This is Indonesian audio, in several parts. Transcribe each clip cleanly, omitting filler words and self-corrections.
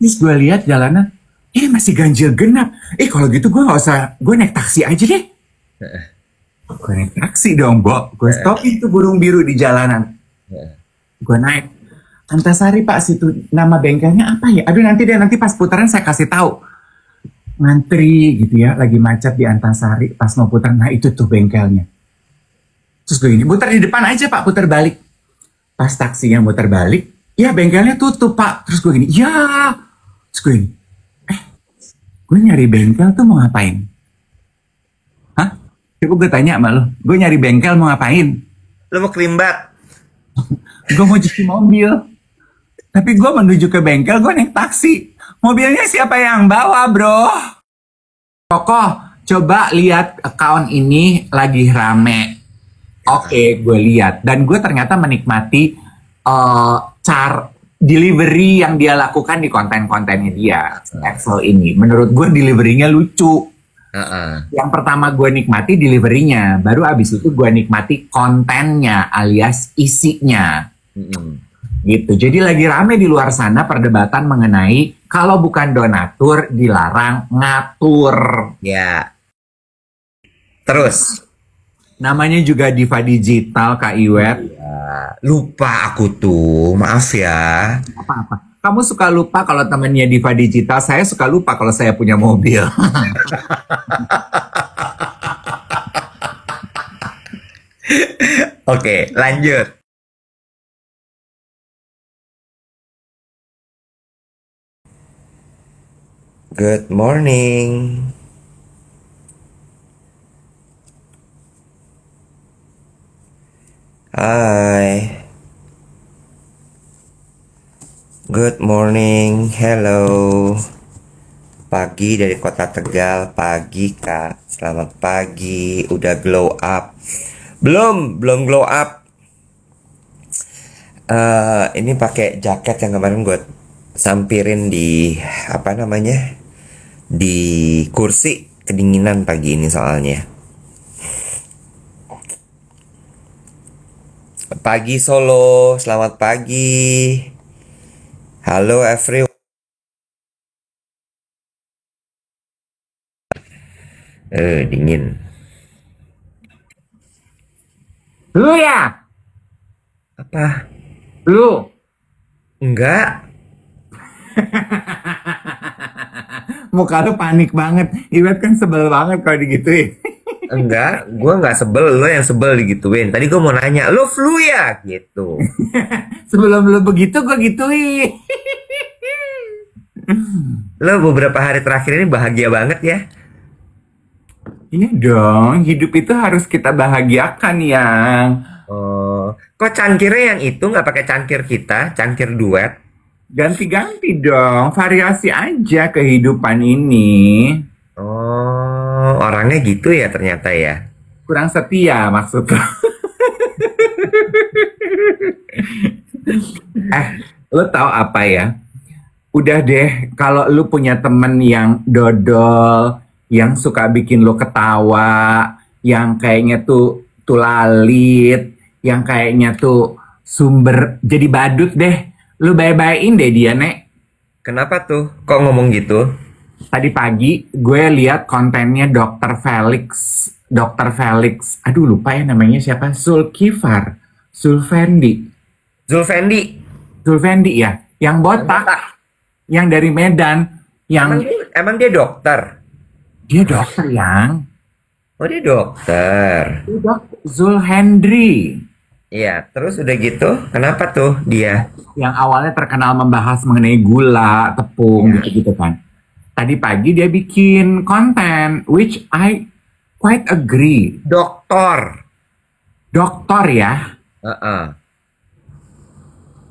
Terus gue lihat jalanan, masih ganjil genap. Kalau gitu gue nggak usah, gue naik taksi aja deh. Gue naik taksi dong, Bo. Gue stopin tuh burung biru di jalanan. Gue naik. Antasari Pak, situ nama bengkelnya apa ya? Aduh nanti pas putaran saya kasih tahu. Ngantri gitu ya, lagi macet di Antasari pas mau putar. Nah itu tuh bengkelnya. Terus gue gini, putar di depan aja Pak, putar balik. Pas taksinya muter balik, ya bengkelnya tutup Pak. Terus gue gini, ya. Terus gue gini, gue nyari bengkel tuh mau ngapain? Hah? Coba gue tanya sama lo, gue nyari bengkel mau ngapain? Lu mau kelimbat? Gue mau cuci mobil. Tapi gue menuju ke bengkel, gue naik taksi. Mobilnya siapa yang bawa, bro? Kokoh, coba lihat account ini lagi rame. Oke, gue lihat. Dan gue ternyata menikmati delivery yang dia lakukan di konten-kontennya dia. Axel ini. Menurut gue deliverynya lucu. Yang pertama gue nikmati deliverynya. Baru abis itu gue nikmati kontennya alias isinya. Gitu. Jadi lagi rame di luar sana perdebatan mengenai kalau bukan donatur dilarang ngatur. Ya. Terus namanya juga Diva Digital, Kak Iwet. Ya, lupa aku tuh, maaf ya. Apa-apa? Kamu suka lupa kalau temennya Diva Digital, saya suka lupa kalau saya punya mobil. Oke, lanjut. Good morning. Hai. Good morning. Hello. Pagi dari kota Tegal. Pagi, Kak. Selamat pagi. Udah glow up. Belum glow up. Ini pakai jaket yang kemarin gue sampirin di di kursi, kedinginan pagi ini soalnya. Pagi Solo, selamat pagi. Halo everyone. Dingin. Lu ya? Apa? Lu? Enggak. Muka lu panik banget. Iwet kan sebel banget kalau digituin. Enggak, gue nggak sebel, lo yang sebel digituin. Tadi gue mau nanya, lo flu ya? Gitu. Sebelum lu begitu gue gituin. Lo beberapa hari terakhir ini bahagia banget ya? Iya dong, hidup itu harus kita bahagiakan yang. Oh, kok cangkirnya yang itu nggak pakai cangkir kita, cangkir duet? Ganti-ganti dong, variasi aja kehidupan ini. Oh, orangnya gitu ya ternyata ya. Kurang setia maksudnya. Lo tahu apa ya? Udah deh, kalau lu punya temen yang dodol, yang suka bikin lo ketawa, yang kayaknya tuh lalit, yang kayaknya tuh sumber jadi badut deh. Lu bye-byein deh dia, Nek. Kenapa tuh? Kok ngomong gitu? Tadi pagi gue lihat kontennya Dr. Felix. Dr. Felix. Aduh lupa ya namanya siapa. Zulkifar. Zulfendi. Zulfendi. Zulfendi ya. Yang botak. Yang dari Medan. Yang Emang dia dokter? Dia dokter yang. Oh dia dokter. Zulhendri. Iya, terus udah gitu, kenapa tuh dia? Yang awalnya terkenal membahas mengenai gula, tepung, gitu-gitu kan. Tadi pagi dia bikin konten, which I quite agree. Doktor. Doktor ya.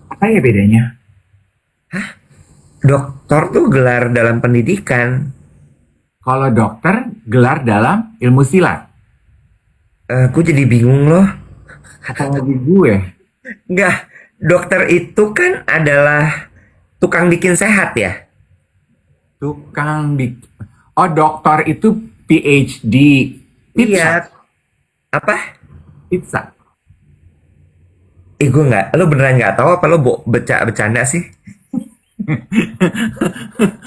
Apa ya bedanya? Hah? Doktor tuh gelar dalam pendidikan. Kalau dokter, gelar dalam ilmu silat. Aku jadi bingung loh. Apa lagi gue? Enggak, dokter itu kan adalah tukang bikin sehat ya? Tukang bikin. Oh, dokter itu PhD. Pizza. Iya. Apa? Pizza. Gue nggak, lo beneran nggak tahu apa lo bercanda sih?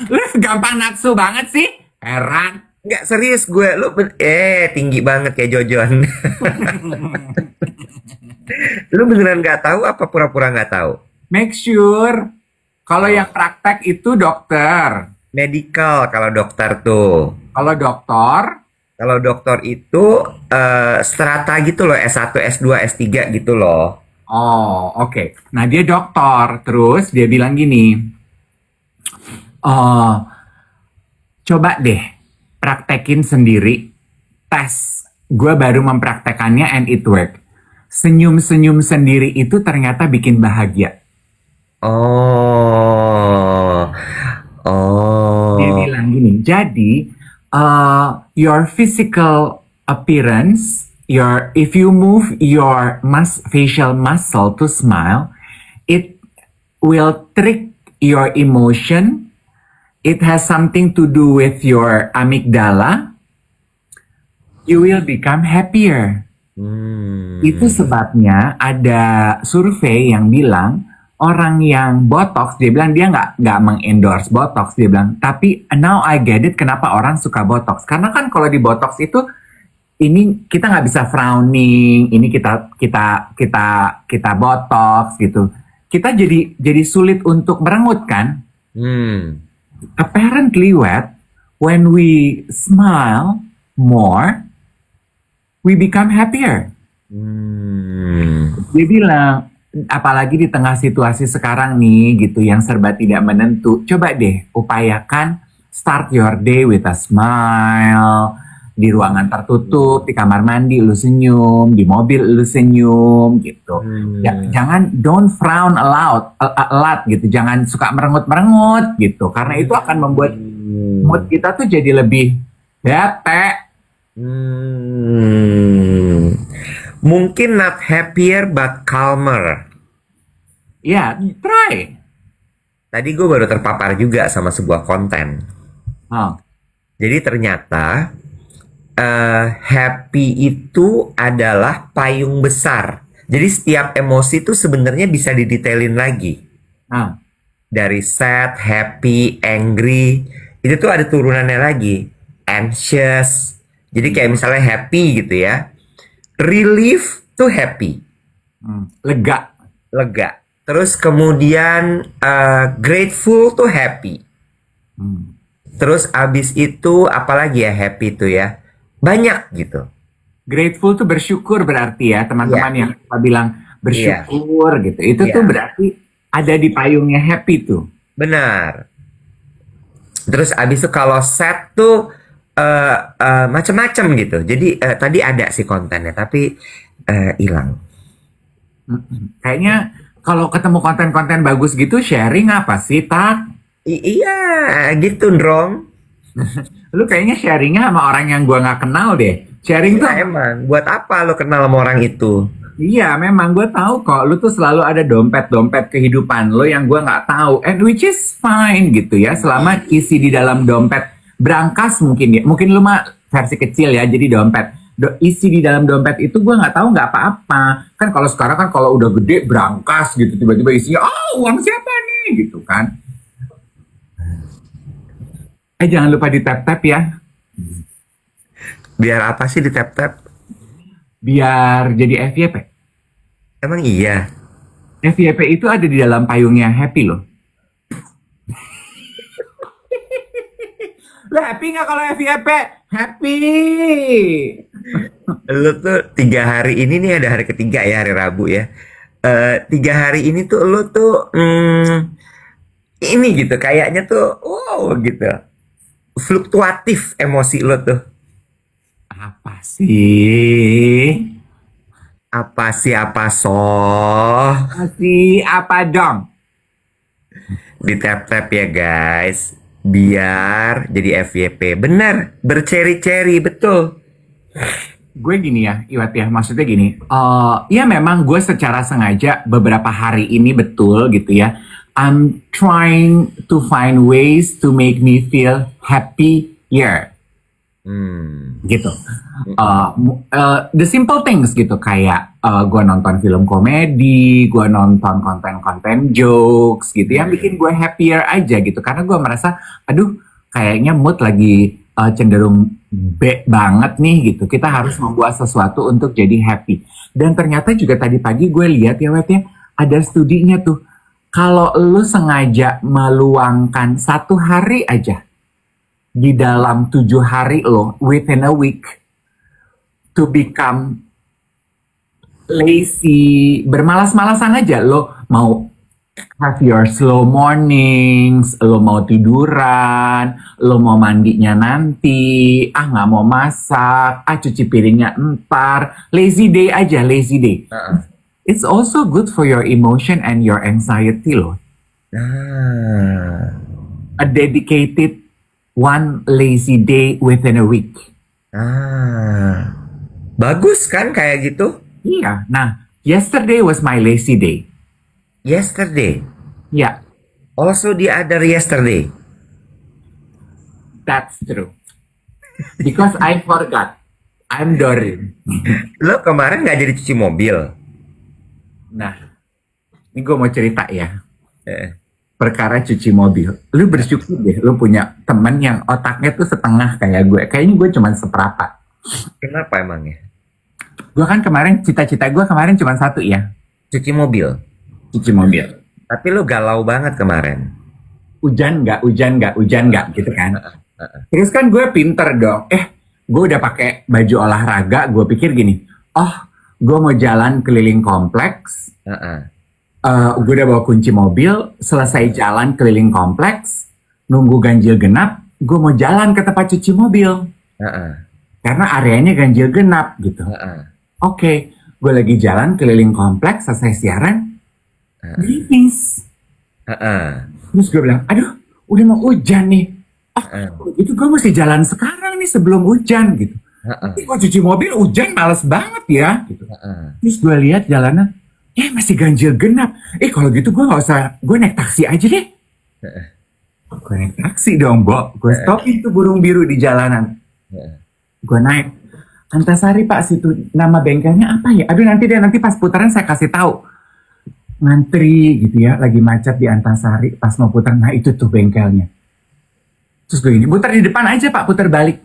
Lu gampang nafsu banget sih. Heran. Nggak serius gue, tinggi banget kayak Jojon. Lu beneran nggak tahu apa pura-pura nggak tahu? Make sure kalau yang praktek itu dokter. Medical kalau dokter tuh. Kalau dokter, Kalau dokter itu strata gitu loh, S1, S2, S3 gitu loh. oh oke. Nah dia dokter, terus dia bilang gini, oh coba deh praktekin sendiri, tes. Gue baru mempraktekannya and it work. Senyum-senyum sendiri itu ternyata bikin bahagia. Oh, Dia oh, bilang gini, jadi your physical appearance, if you move your facial muscle to smile, it will trick your emotion. It has something to do with your amygdala. You will become happier. Itu hmm, sebabnya ada survei yang bilang orang yang botox, dia bilang dia nggak mengendorse botox, dia bilang. Tapi now I get it kenapa orang suka botox. Karena kan kalau di botox itu ini kita nggak bisa frowning, ini kita botox gitu. Kita jadi sulit untuk merengut kan. hmm, Apparently, when we smile more, we become happier. hmm, Dia bilang, apalagi di tengah situasi sekarang nih gitu yang serba tidak menentu, coba deh upayakan start your day with a smile. Di ruangan tertutup, di kamar mandi lu senyum, di mobil lu senyum gitu. Ya, hmm, jangan don't frown a lot gitu. Jangan suka merengut-merengut gitu karena itu akan membuat mood kita tuh jadi lebih bete. hmm. Mungkin not happier but calmer. Ya, try. Tadi gue baru terpapar juga sama sebuah konten. Oh, Jadi ternyata happy itu adalah payung besar. Jadi setiap emosi itu sebenarnya bisa didetailin lagi. nah, Dari sad, happy, angry, itu tuh ada turunannya lagi. Anxious. Jadi kayak misalnya happy gitu ya. Relief tuh happy, lega. lega. Terus kemudian grateful tuh happy. Hmm. Terus abis itu apalagi ya happy tuh ya. Banyak gitu. Grateful tuh bersyukur berarti ya teman-teman Iya, yang kita bilang iya, bersyukur gitu. Itu tuh iya. berarti ada di payungnya happy tuh. Benar. Terus abis itu kalau sad tuh macem-macem gitu. Jadi tadi ada sih kontennya, tapi hilang. Kayaknya kalau ketemu konten-konten bagus gitu sharing apa sih tak? Iya, gitu dong. Lu kayaknya sharingnya sama orang yang gua nggak kenal deh. Sharing tuh Iya emang. Buat apa lo kenal sama orang itu? iya memang gue tahu kok. Lu tuh selalu ada dompet-dompet kehidupan lo yang gua nggak tahu. And which is fine gitu ya. Selama isi di dalam dompet brankas mungkin ya. Mungkin lu mah versi kecil ya. Jadi dompet. Isi di dalam dompet itu gue nggak tahu nggak apa-apa. Kan kalau sekarang kan kalau udah gede brankas gitu tiba-tiba isinya oh uang siapa nih gitu kan. Jangan lupa di tap-tap ya. Biar apa sih di tap-tap? Biar jadi FYP. Emang iya. FYP itu ada di dalam payungnya Happy loh. Lo happy nggak kalau FYP? Happy. Lo tuh 3 hari ini nih ada hari ketiga ya, hari Rabu ya. 3 hari ini tuh lo tuh ini gitu kayaknya tuh wow gitu. Fluktuatif emosi lo tuh. Apa sih? Apa siapa soh? Masih apa dong? Di tap-tap ya guys. Biar jadi FYP. Bener, berceri-ceri betul. Gue gini ya, Iwat ya, maksudnya gini, ya memang gue secara sengaja beberapa hari ini betul gitu ya, I'm trying to find ways to make me feel happier. gitu. The simple things gitu, kayak gue nonton film komedi, gue nonton konten-konten jokes gitu yang bikin gue happier aja gitu, karena gue merasa aduh kayaknya mood lagi cenderung B banget nih gitu. Kita harus membuat sesuatu untuk jadi happy. Dan ternyata juga tadi pagi gue lihat ya Wet ya, ada studinya tuh, kalau lu sengaja meluangkan 1 hari aja di dalam 7 hari lo, within a week, to become lazy, bermalas-malasan aja, lo mau have your slow mornings, lo mau tiduran, lo mau mandinya nanti, nggak mau masak, cuci piringnya ntar, lazy day aja, lazy day. It's also good for your emotion and your anxiety loh. A dedicated one lazy day within a week. Bagus kan kayak gitu? Iya. Nah, yesterday was my lazy day. Yesterday? Yeah. Also the other yesterday? That's true. Because I forgot. I'm Dorin. Lo kemarin nggak jadi cuci mobil? Nah, ini gue mau cerita ya. Perkara cuci mobil. Lu bersyukur deh, lu punya temen yang otaknya tuh setengah kayak gue. Kayaknya gue cuma seperempat. Kenapa emangnya? Gue kan kemarin, cita-cita gue kemarin cuma satu ya. Cuci mobil? Cuci mobil. Tapi lu galau banget kemarin. Hujan nggak gitu kan. Terus kan gue pinter dong. Gue udah pakai baju olahraga, gue pikir gini, gue mau jalan keliling kompleks, gue udah bawa kunci mobil, selesai jalan keliling kompleks, nunggu ganjil genap, gue mau jalan ke tempat cuci mobil, karena areanya ganjil genap gitu. Oke, gue lagi jalan keliling kompleks, selesai siaran, gerimis. Terus gue bilang, aduh, udah mau hujan nih. Itu gue mesti jalan sekarang nih sebelum hujan gitu. Nanti gue cuci mobil hujan males banget ya gitu. Terus gue lihat jalanan masih ganjil genap. Kalau gitu gue nggak usah, gue naik taksi aja deh. Gue naik taksi dong, Bo. Gue stopin tuh burung biru di jalanan. Gue naik Antasari, Pak, situ nama bengkelnya apa ya? Aduh, nanti pas putaran saya kasih tahu. Ngantri gitu ya, lagi macet di Antasari pas mau putar. Nah itu tuh bengkelnya. Terus gue gini, putar di depan aja Pak, putar balik.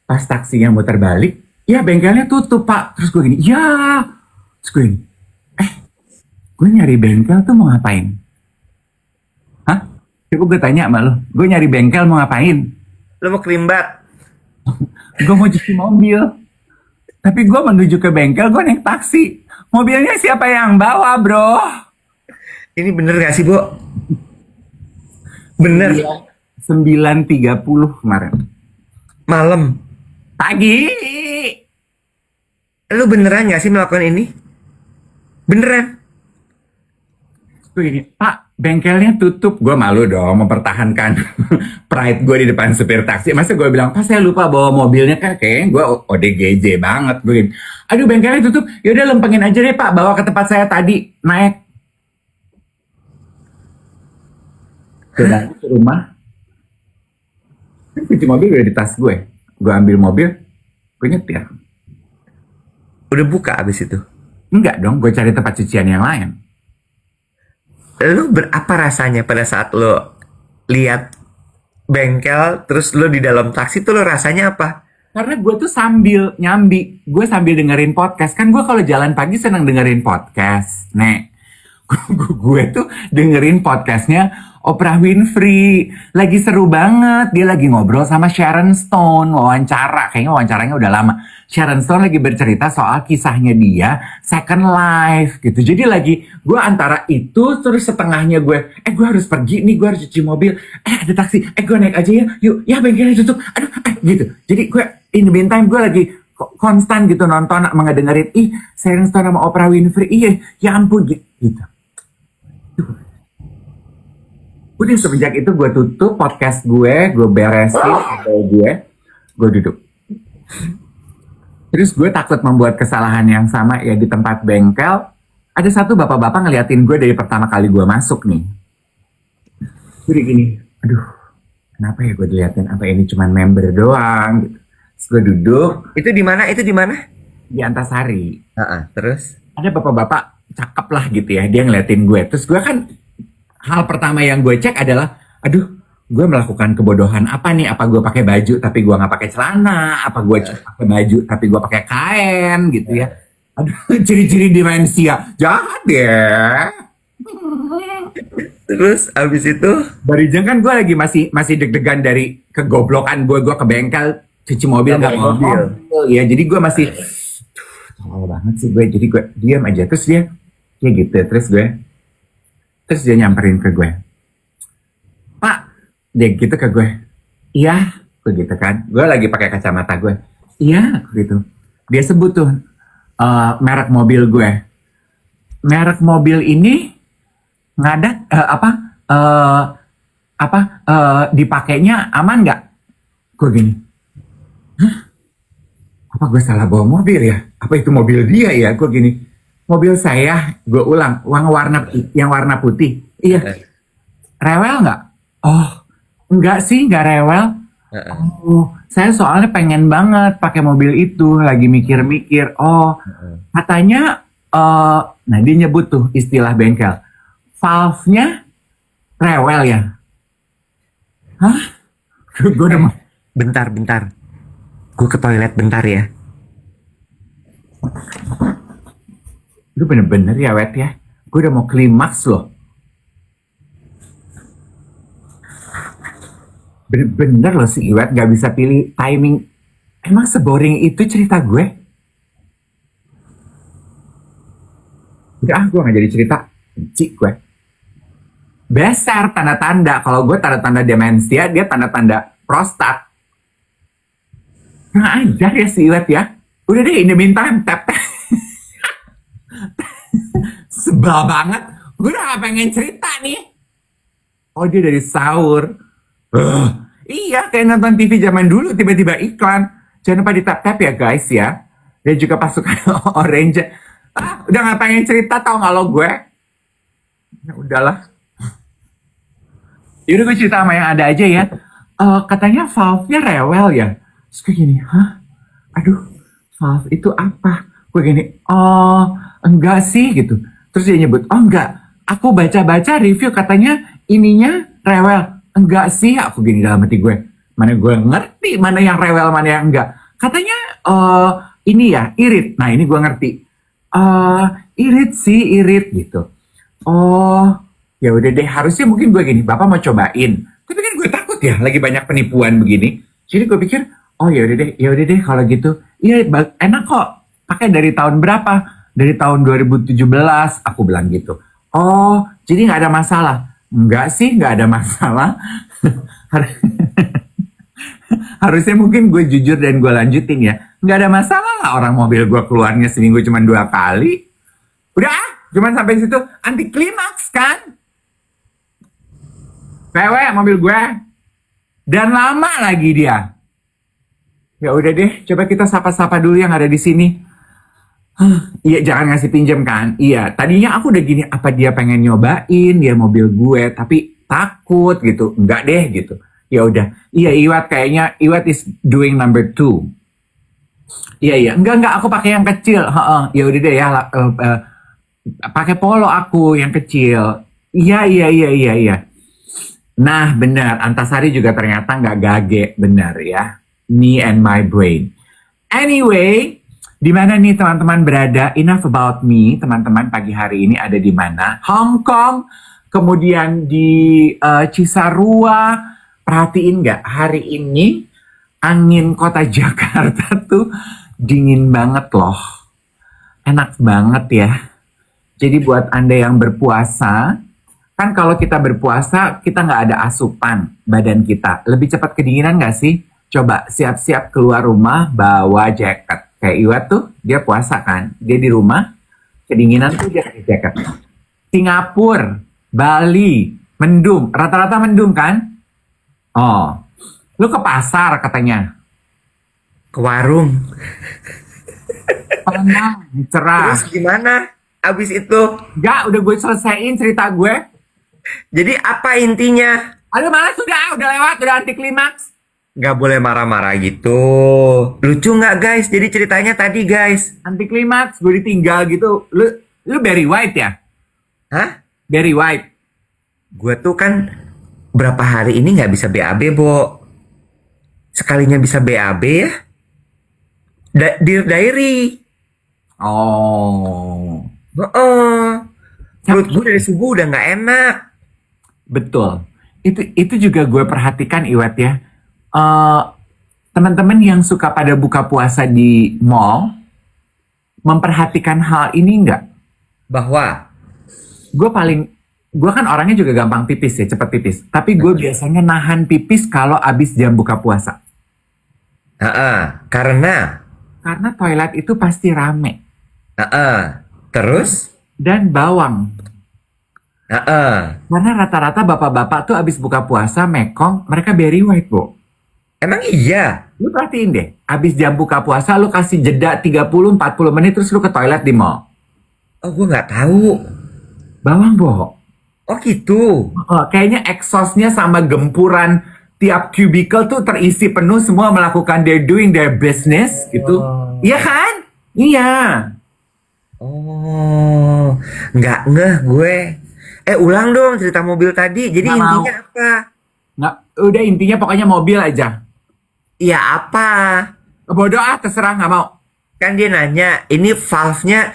Pas taksinya muter balik, ya bengkelnya tutup Pak. Terus gue gini, ya. Terus gue gini, gue nyari bengkel tuh mau ngapain? Hah? Coba gue tanya sama lo, gue nyari bengkel mau ngapain? Lo mau kerimbat? Gue mau cuci mobil. Tapi gue menuju ke bengkel, gue naik taksi. Mobilnya siapa yang bawa, bro? Ini bener gak sih, Bu? Bener. 9.30 kemarin. Malam. Pagi. Lu beneran gak sih melakukan ini? Beneran? Gini, Pak, bengkelnya tutup. Gue malu dong mempertahankan pride gue di depan supir taksi. Masa gue bilang, Pak saya lupa bawa mobilnya, kayaknya gue ODGJ banget. Gue gini, aduh bengkelnya tutup. Yaudah lempengin aja deh Pak, bawa ke tempat saya tadi. Naik. Ke rumah. Kunci mobil udah di tas gue. Gue ambil mobil, gue nyetir. Udah buka abis itu? Enggak dong, gue cari tempat cucian yang lain. Lu apa rasanya pada saat lo lihat bengkel, terus lo di dalam taksi tuh lo rasanya apa? Karena gue tuh sambil nyambi, gue sambil dengerin podcast. Kan gue kalau jalan pagi seneng dengerin podcast. Nek, gue tuh dengerin podcastnya Oprah Winfrey. Lagi seru banget. Dia lagi ngobrol sama Sharon Stone. Wawancara. Kayaknya wawancaranya udah lama. Sharon Stone lagi bercerita soal kisahnya dia Second Life gitu. Jadi lagi gue antara itu terus setengahnya gue gue harus pergi nih, gue harus cuci mobil. Ada taksi. Gue naik aja ya. Yuk, ya bengkelnya tutup. Aduh, gitu. Jadi gue in the meantime gue lagi konstan gitu nonton mengedengerin Sharon Stone sama Oprah Winfrey. Ya ampun gitu. Udah semenjak itu gue tutup podcast gue beresin gue duduk. Terus gue takut membuat kesalahan yang sama ya di tempat bengkel. Ada satu bapak-bapak ngeliatin gue dari pertama kali gue masuk nih. Jadi gini, aduh, kenapa ya gue diliatin? Apa ini cuma member doang? Gitu. Terus gue duduk Itu di mana? Itu di mana? di Antasari. Terus? Ada bapak-bapak cakep lah gitu ya, dia ngeliatin gue. Terus gue kan, hal pertama yang gue cek adalah, aduh, gue melakukan kebodohan apa nih? Apa gue pakai baju tapi gue nggak pakai celana? Apa gue pakai baju tapi gue pakai kain gitu ya? Aduh, ciri-ciri demensia jahat ya. Terus abis itu? Barijeng kan gue lagi masih deg-degan dari kegoblokan gue ke bengkel cuci mobil Nggak nggak bawa mobil. mobil ya, jadi gue masih tolol banget sih gue, jadi gue diam aja. Terus dia kayak gitu, terus dia nyamperin ke gue, Pak, dia gitu ke gue, iya, gue gitu kan, gue lagi pakai kacamata gue, iya, gitu. Dia sebut tuh merek mobil gue, merek mobil ini ngadat dipakainya aman nggak? Gue gini, apa gue salah bawa mobil ya? Apa itu mobil dia ya? Gue gini, mobil saya, gue ulang, yang warna putih. Iya, rewel nggak? Oh, enggak sih, nggak rewel. Oh, saya soalnya pengen banget pakai mobil itu, lagi mikir-mikir. Oh, katanya, nah dia nyebut tuh istilah bengkel, valve-nya rewel ya? Hah? Gue udah mau. Bentar. Gue ke toilet bentar ya. Lu bener-bener ya, Wet ya? Gue udah mau klimaks loh. Bener-bener loh si Iwet gak bisa pilih timing. Emang seboring itu cerita gue? Udah gue gak jadi cerita. Benci gue. Beser tanda-tanda. Kalau gue tanda-tanda demensia, dia tanda-tanda prostat. Nggak ajar ya si Iwet ya. Udah deh, in the meantime, tap. Sebel banget. Gue udah gak pengen cerita nih. Oh, dia dari sahur. Iya, kayak nonton TV zaman dulu, tiba-tiba iklan. Jangan lupa di tap-tap ya guys ya. Dan juga pasukan Orange. Udah gak pengen cerita, tau gak lo gue? Ya udahlah. Yaudah gue cerita sama yang ada aja ya. Katanya valve-nya rewel ya. Terus gue gini, hah? Aduh, valve itu apa? Gue gini, oh enggak sih gitu. Terus dia nyebut, oh enggak. Aku baca-baca review katanya ininya rewel. Enggak sih, aku gini dalam hati gue. Mana gue ngerti mana yang rewel, mana yang enggak. Katanya ini ya, irit. Nah ini gue ngerti. Irit gitu. Oh, ya udah deh. Harusnya mungkin gue gini, Bapak mau cobain. Tapi kan gue takut ya, lagi banyak penipuan begini. Jadi gue pikir, oh ya udah deh kalau gitu. Iya, enak kok. Pakai dari tahun berapa? Dari tahun 2017, aku bilang gitu. Oh, jadi nggak ada masalah. Enggak sih, nggak ada masalah. Harusnya mungkin gue jujur dan gue lanjutin ya. Nggak ada masalah lah, orang mobil gue keluarnya seminggu cuma 2 kali. Udah, cuman sampai situ. Anti klimaks kan? PW mobil gue. Dan lama lagi dia. Ya udah deh, coba kita sapa-sapa dulu yang ada di sini. Iya, jangan ngasih pinjam kan? Iya, tadinya aku udah gini, apa dia pengen nyobain dia mobil gue, tapi takut gitu. Enggak deh gitu. Ya udah. Iya, Iwat kayaknya Iwat is doing number 2. Iya, enggak, aku pakai yang kecil. Ya udah deh ya, pakai Polo aku yang kecil. Iya. Nah, benar. Antasari juga ternyata nggak gage, benar ya. Me and my brain. Anyway, di mana nih teman-teman berada? Enough about me. Teman-teman pagi hari ini ada di mana? Hong Kong, kemudian di Cisarua. Perhatiin nggak? Hari ini angin kota Jakarta tuh dingin banget loh. Enak banget ya. Jadi buat Anda yang berpuasa, kan kalau kita berpuasa, kita nggak ada asupan badan kita. Lebih cepat kedinginan nggak sih? Coba siap-siap keluar rumah, bawa jaket. Kayak Iwat tuh, dia puasa kan. Dia di rumah, kedinginan tuh dia pakai jaket. Singapura, Bali, mendung. Rata-rata mendung kan? Oh, lu ke pasar katanya. Ke warung. Tenang, cerah. Terus gimana? Abis itu? Enggak, udah gue selesaiin cerita gue. Jadi apa intinya? Aduh malas udah lewat, udah anti klimaks. Nggak boleh marah-marah gitu. Lucu nggak guys? Jadi ceritanya tadi guys. Anti klimaks, gue ditinggal gitu. Lu Barry White ya? Hah? Barry White. Gue tuh kan berapa hari ini nggak bisa BAB, Bo. Sekalinya bisa BAB ya. Dear Diary. Oh, Heeh. Perut gue dari subuh udah nggak enak. betul. Itu juga gue perhatikan Iwet ya. Eh, Teman-teman yang suka pada buka puasa di mall memperhatikan hal ini nggak? Bahwa Gue paling, gue kan orangnya juga gampang pipis ya, cepat pipis. Tapi gue biasanya nahan pipis kalau abis jam buka puasa. Karena toilet itu pasti rame. terus Dan bawang. Heeh. Karena rata-rata bapak-bapak tuh abis buka puasa mekong, mereka Barry White, Bu. Emang iya? Lu perhatiin deh, abis jam buka puasa lu kasih jeda 30-40 menit terus lu ke toilet di mall. Oh, gue nggak tahu. Bawang, Bo. Oh gitu. Kayaknya exhaustnya sama gempuran tiap cubicle tuh terisi penuh semua melakukan doing their business gitu. Oh. Iya kan? Iya. Oh, nggak ngeh gue. Ulang dong cerita mobil tadi. Jadi Nggak intinya mau. apa? Nggak, udah intinya pokoknya mobil aja. Ya apa? Bodoh ah, terserah nggak mau. Kan dia nanya, ini valve-nya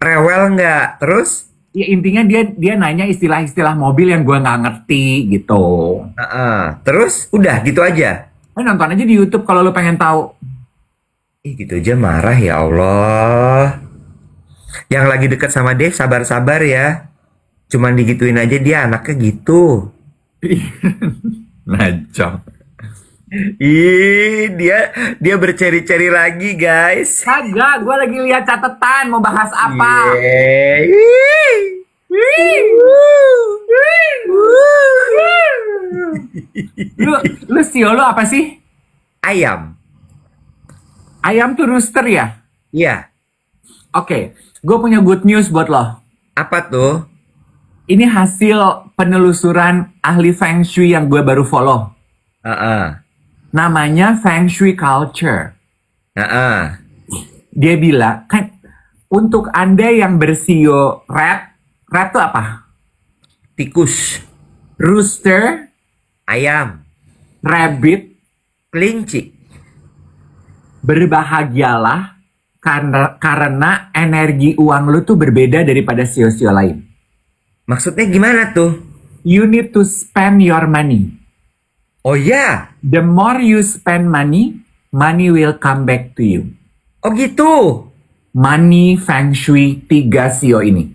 rewel nggak? Terus? Ya intinya dia nanya istilah-istilah mobil yang gua nggak ngerti gitu. Terus? Udah gitu aja. Nonton aja di YouTube kalau lu pengen tahu. Gitu aja marah ya Allah. Yang lagi deket sama Dave sabar-sabar ya. Cuman digituin aja dia anaknya gitu. Najong. Ih, dia berceri-ceri lagi, guys. Kagak, gue lagi lihat catatan mau bahas apa. Lu sio lu apa sih? Ayam. Ayam tuh rooster ya? Iya. Oke, gue punya good news buat lo. Apa tuh? Ini hasil penelusuran ahli Feng Shui yang gue baru follow. Namanya Feng Shui Culture. Dia bilang, kan untuk Anda yang bersio rat tuh apa? Tikus. Rooster, Ayam. rabbit, Kelinci. berbahagialah karena energi uang lu tuh berbeda daripada sio-sio lain. Maksudnya gimana tuh? You need to spend your money. Oh ya. The more you spend money, money will come back to you. Oh gitu. Money Feng Shui 3 sio ini.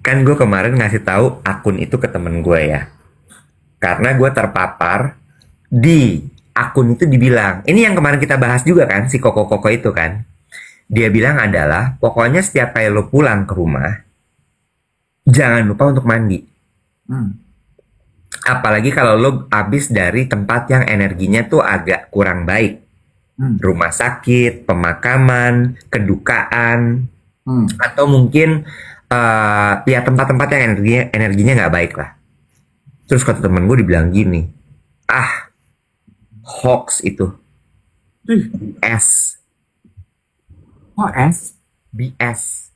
Kan gue kemarin ngasih tahu akun itu ke temen gue ya. Karena gue terpapar di akun itu dibilang. Ini yang kemarin kita bahas juga kan, si Koko-Koko itu kan. Dia bilang adalah, pokoknya setiap kali lo pulang ke rumah, jangan lupa untuk mandi. Apalagi kalau lo habis dari tempat yang energinya tuh agak kurang baik. Rumah sakit, pemakaman, kedukaan, atau mungkin ya tempat-tempat yang energinya nggak baik lah. Terus kata temen gue dibilang gini, hoax itu. BS. Oh, S? BS.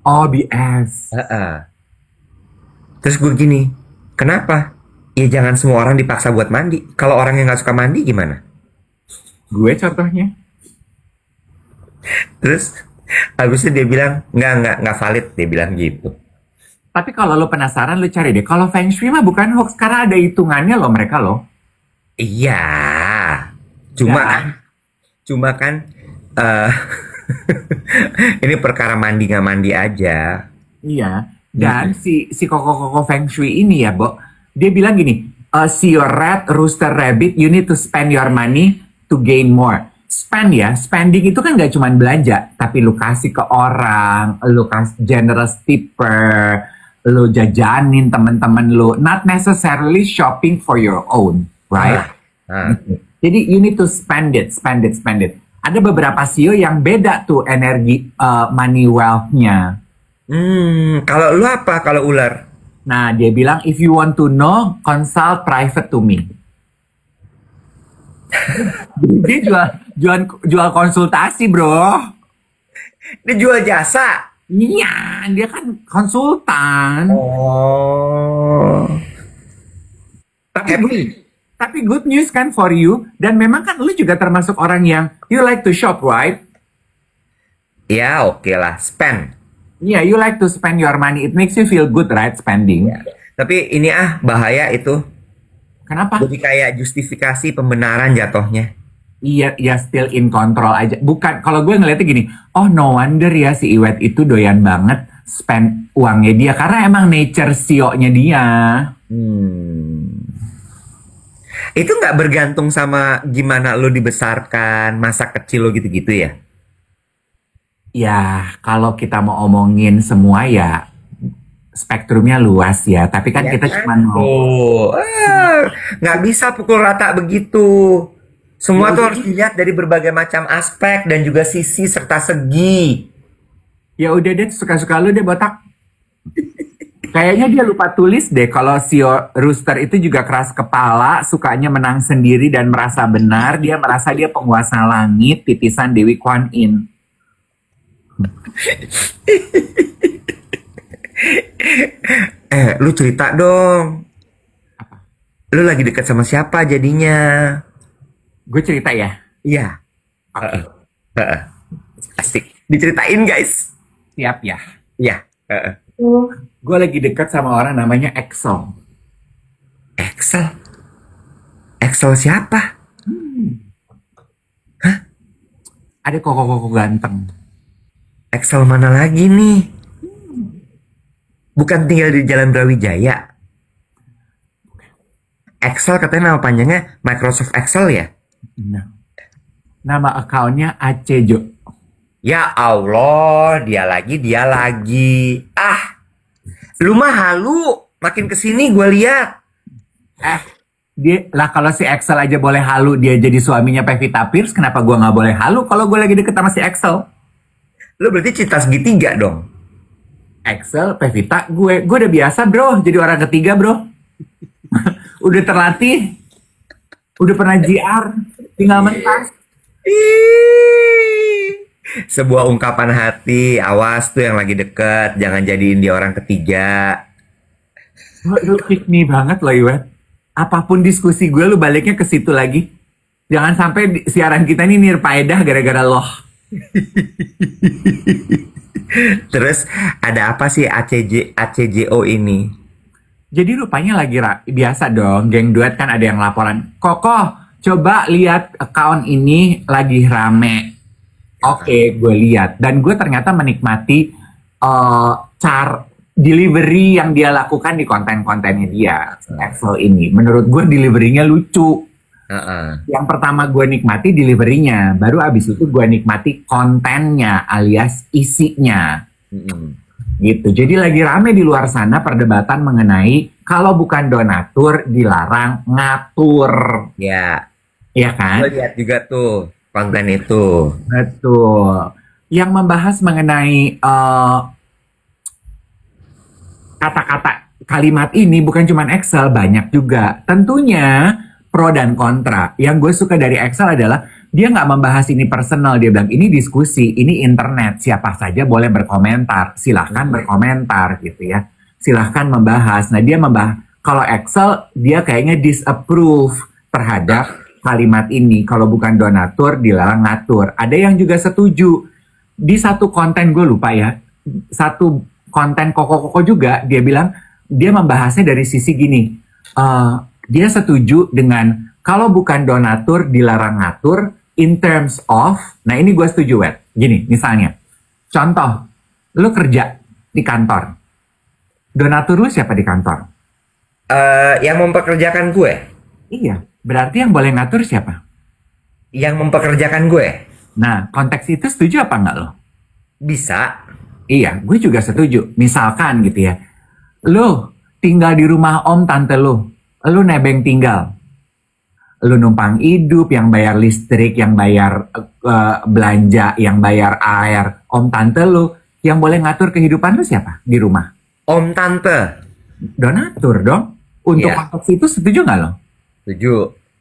Oh, BS. Terus gue gini, kenapa? Ya jangan semua orang dipaksa buat mandi. Kalau orang yang nggak suka mandi gimana? Gue contohnya. Terus habisnya dia bilang, nggak valid. Dia bilang gitu. Tapi kalau lo penasaran, lo cari deh. Kalau Feng Shui mah bukan hoax, karena ada hitungannya loh mereka loh. Iya. Cuma kan ini perkara mandi nggak mandi aja. Iya. Dan si Koko-Koko Feng Shui ini ya, Bo, dia bilang gini, see your rat, rooster, rabbit, you need to spend your money to gain more. Spend ya, spending itu kan gak cuma belanja, tapi lu kasih ke orang, lu kasih generous tipper, lu jajanin teman-teman lu, not necessarily shopping for your own, right? Jadi you need to spend it. Ada beberapa sio yang beda tuh energi money wealth-nya. Kalau lu apa kalau ular? Nah, dia bilang if you want to know, consult private to me. Dia jual konsultasi, bro. Dia jual jasa. Iya, dia kan konsultan. Oh. Tapi good news kan for you. Dan memang kan lu juga termasuk orang yang you like to shop, right? Ya, oke lah, spend. Yeah, you like to spend your money. It makes you feel good, right? Spending. Ya. Tapi ini bahaya itu. Kenapa? Jadi kayak justifikasi pembenaran jatuhnya. Iya, ya still in control aja. Bukan, kalau gue ngeliatnya gini, oh no wonder ya si Iwet itu doyan banget spend uangnya dia. Karena emang nature CEO-nya dia. Itu nggak bergantung sama gimana lo dibesarkan, masa kecil lo gitu-gitu ya? Ya, kalau kita mau omongin semua ya spektrumnya luas ya. Tapi kan Ya kita kan? cuma mau... Nggak bisa pukul rata begitu. Semua Ya tuh udah, harus dilihat dari berbagai macam aspek dan juga sisi serta segi. ya udah deh, suka-suka lu deh botak. Kayaknya dia lupa tulis deh kalau si Rooster itu juga keras kepala, sukanya menang sendiri dan merasa benar. Dia merasa dia penguasa langit, titisan Dewi Kwan Yin. Lu cerita dong. Lu lagi dekat sama siapa jadinya? Gue cerita ya? Iya. Oke, Asik. Diceritain guys. siap ya. Iya. Gue lagi dekat sama orang namanya Excel. Excel. Excel siapa? Ada koko-koko ganteng. Excel mana lagi nih? Bukan tinggal di Jalan Brawijaya. Excel katanya nama panjangnya Microsoft Excel ya? Nah, nama akunnya Acejo. Ya Allah, dia lagi. Lu mah halu. Makin kesini gue lihat. Dia lah, kalau si Excel aja boleh halu, dia jadi suaminya Pevita Pierce, kenapa gue nggak boleh halu kalau gue lagi deket sama si Excel? Lu berarti cinta segitiga dong. Excel, Pevita, gue udah biasa bro, jadi orang ketiga bro. Udah terlatih, udah pernah JR, tinggal mentas. Sebuah ungkapan hati, awas tuh yang lagi deket, jangan jadiin dia orang ketiga. Lu pick me banget loh Iwet. Apapun diskusi gue, lu baliknya ke situ lagi. Jangan sampai siaran kita ini nirfaedah gara-gara loh. Terus ada apa sih ACJO ini? Jadi rupanya lagi biasa dong, geng duet kan ada yang laporan. Kokoh, coba lihat account ini lagi rame. Oke, gue lihat. Dan gue ternyata menikmati delivery yang dia lakukan di konten-kontennya dia. Excel ini. Menurut gue deliverynya lucu. Yang pertama gue nikmati deliverynya. Baru abis itu gue nikmati kontennya alias isinya. Gitu. Jadi lagi rame di luar sana perdebatan mengenai kalau bukan donatur dilarang ngatur. Ya. Iya kan? Gue lihat juga tuh konten itu. Betul. Yang membahas mengenai kata-kata kalimat ini bukan cuma Excel, banyak juga. Tentunya pro dan kontra. Yang gue suka dari Excel adalah dia nggak membahas ini personal. Dia bilang ini diskusi, ini internet. Siapa saja boleh berkomentar. Silahkan berkomentar gitu ya. Silahkan membahas. Nah dia membahas. Kalau Excel dia kayaknya disapprove terhadap kalimat ini. Kalau bukan donatur dilarang ngatur. Ada yang juga setuju. Di satu konten gue lupa ya. Satu konten koko-koko juga dia bilang dia membahasnya dari sisi gini. Dia setuju dengan kalau bukan donatur dilarang ngatur in terms of, nah ini gue setuju Wet. Gini misalnya, contoh, lu kerja di kantor, donatur lu siapa di kantor? Yang mempekerjakan gue. Iya, berarti yang boleh ngatur siapa? Yang mempekerjakan gue. Nah, konteks itu setuju apa enggak lo? Bisa. Iya, gue juga setuju. Misalkan gitu ya, lu tinggal di rumah om tante lu nebeng tinggal. Lu numpang hidup, yang bayar listrik, yang bayar belanja, yang bayar air, om tante lu. Yang boleh ngatur kehidupan lu siapa di rumah? Om tante. Donatur dong. Untuk Iya. konteks itu setuju nggak lo? Setuju.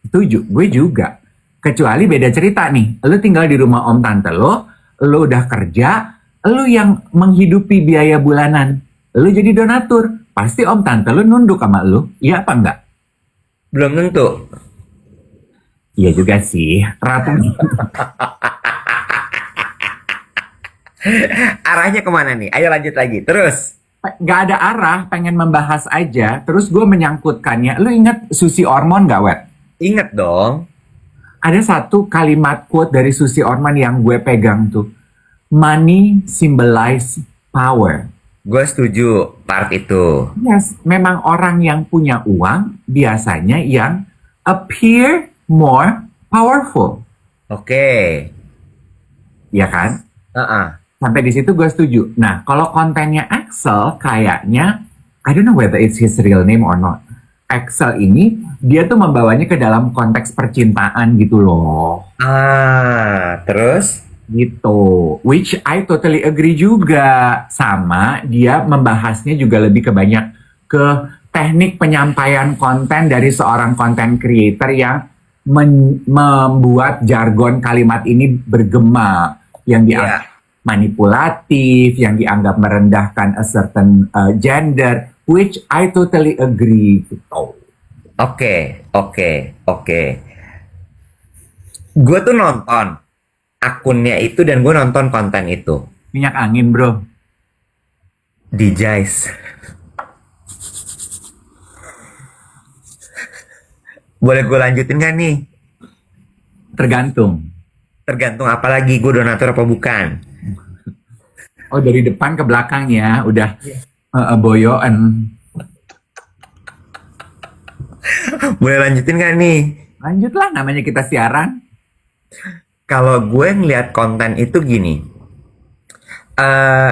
Setuju, gue juga. Kecuali beda cerita nih, lu tinggal di rumah om tante lu udah kerja, lu yang menghidupi biaya bulanan, lu jadi donatur, pasti om tante lu nunduk sama lu, iya apa enggak? Belum tentu. Iya juga sih, ratu. Arahnya kemana nih? Ayo lanjut lagi. Terus. Gak ada arah, pengen membahas aja, terus gue menyangkutkannya. Lu inget Susi Ormond gak, Wet? Ingat dong. Ada satu kalimat quote dari Susi Orman yang gue pegang tuh. Money symbolize power. Gue setuju part itu. Yes, memang orang yang punya uang biasanya yang appear more powerful. Oke. Ya kan? Uh-uh. Sampai di situ gue setuju. Nah, kalau kontennya Axel kayaknya, I don't know whether it's his real name or not. Axel ini, dia tuh membawanya ke dalam konteks percintaan gitu loh. Terus? Gitu. Which I totally agree juga. Sama, dia membahasnya juga lebih ke banyak ke teknik penyampaian konten dari seorang content creator yang membuat jargon kalimat ini bergema. Yang dianggap manipulatif, yang dianggap merendahkan a certain gender. Which I totally agree gitu. Oke. Gue tuh nonton akunnya itu dan gue nonton konten itu. Minyak angin, bro. DJs. Boleh gue lanjutin gak nih? Tergantung. Tergantung apa lagi, gue donatur apa bukan? Oh, dari depan ke belakang ya, udah boyoan. Boleh lanjutin gak nih? Lanjutlah, namanya kita siaran. Kalau gue ngeliat konten itu gini,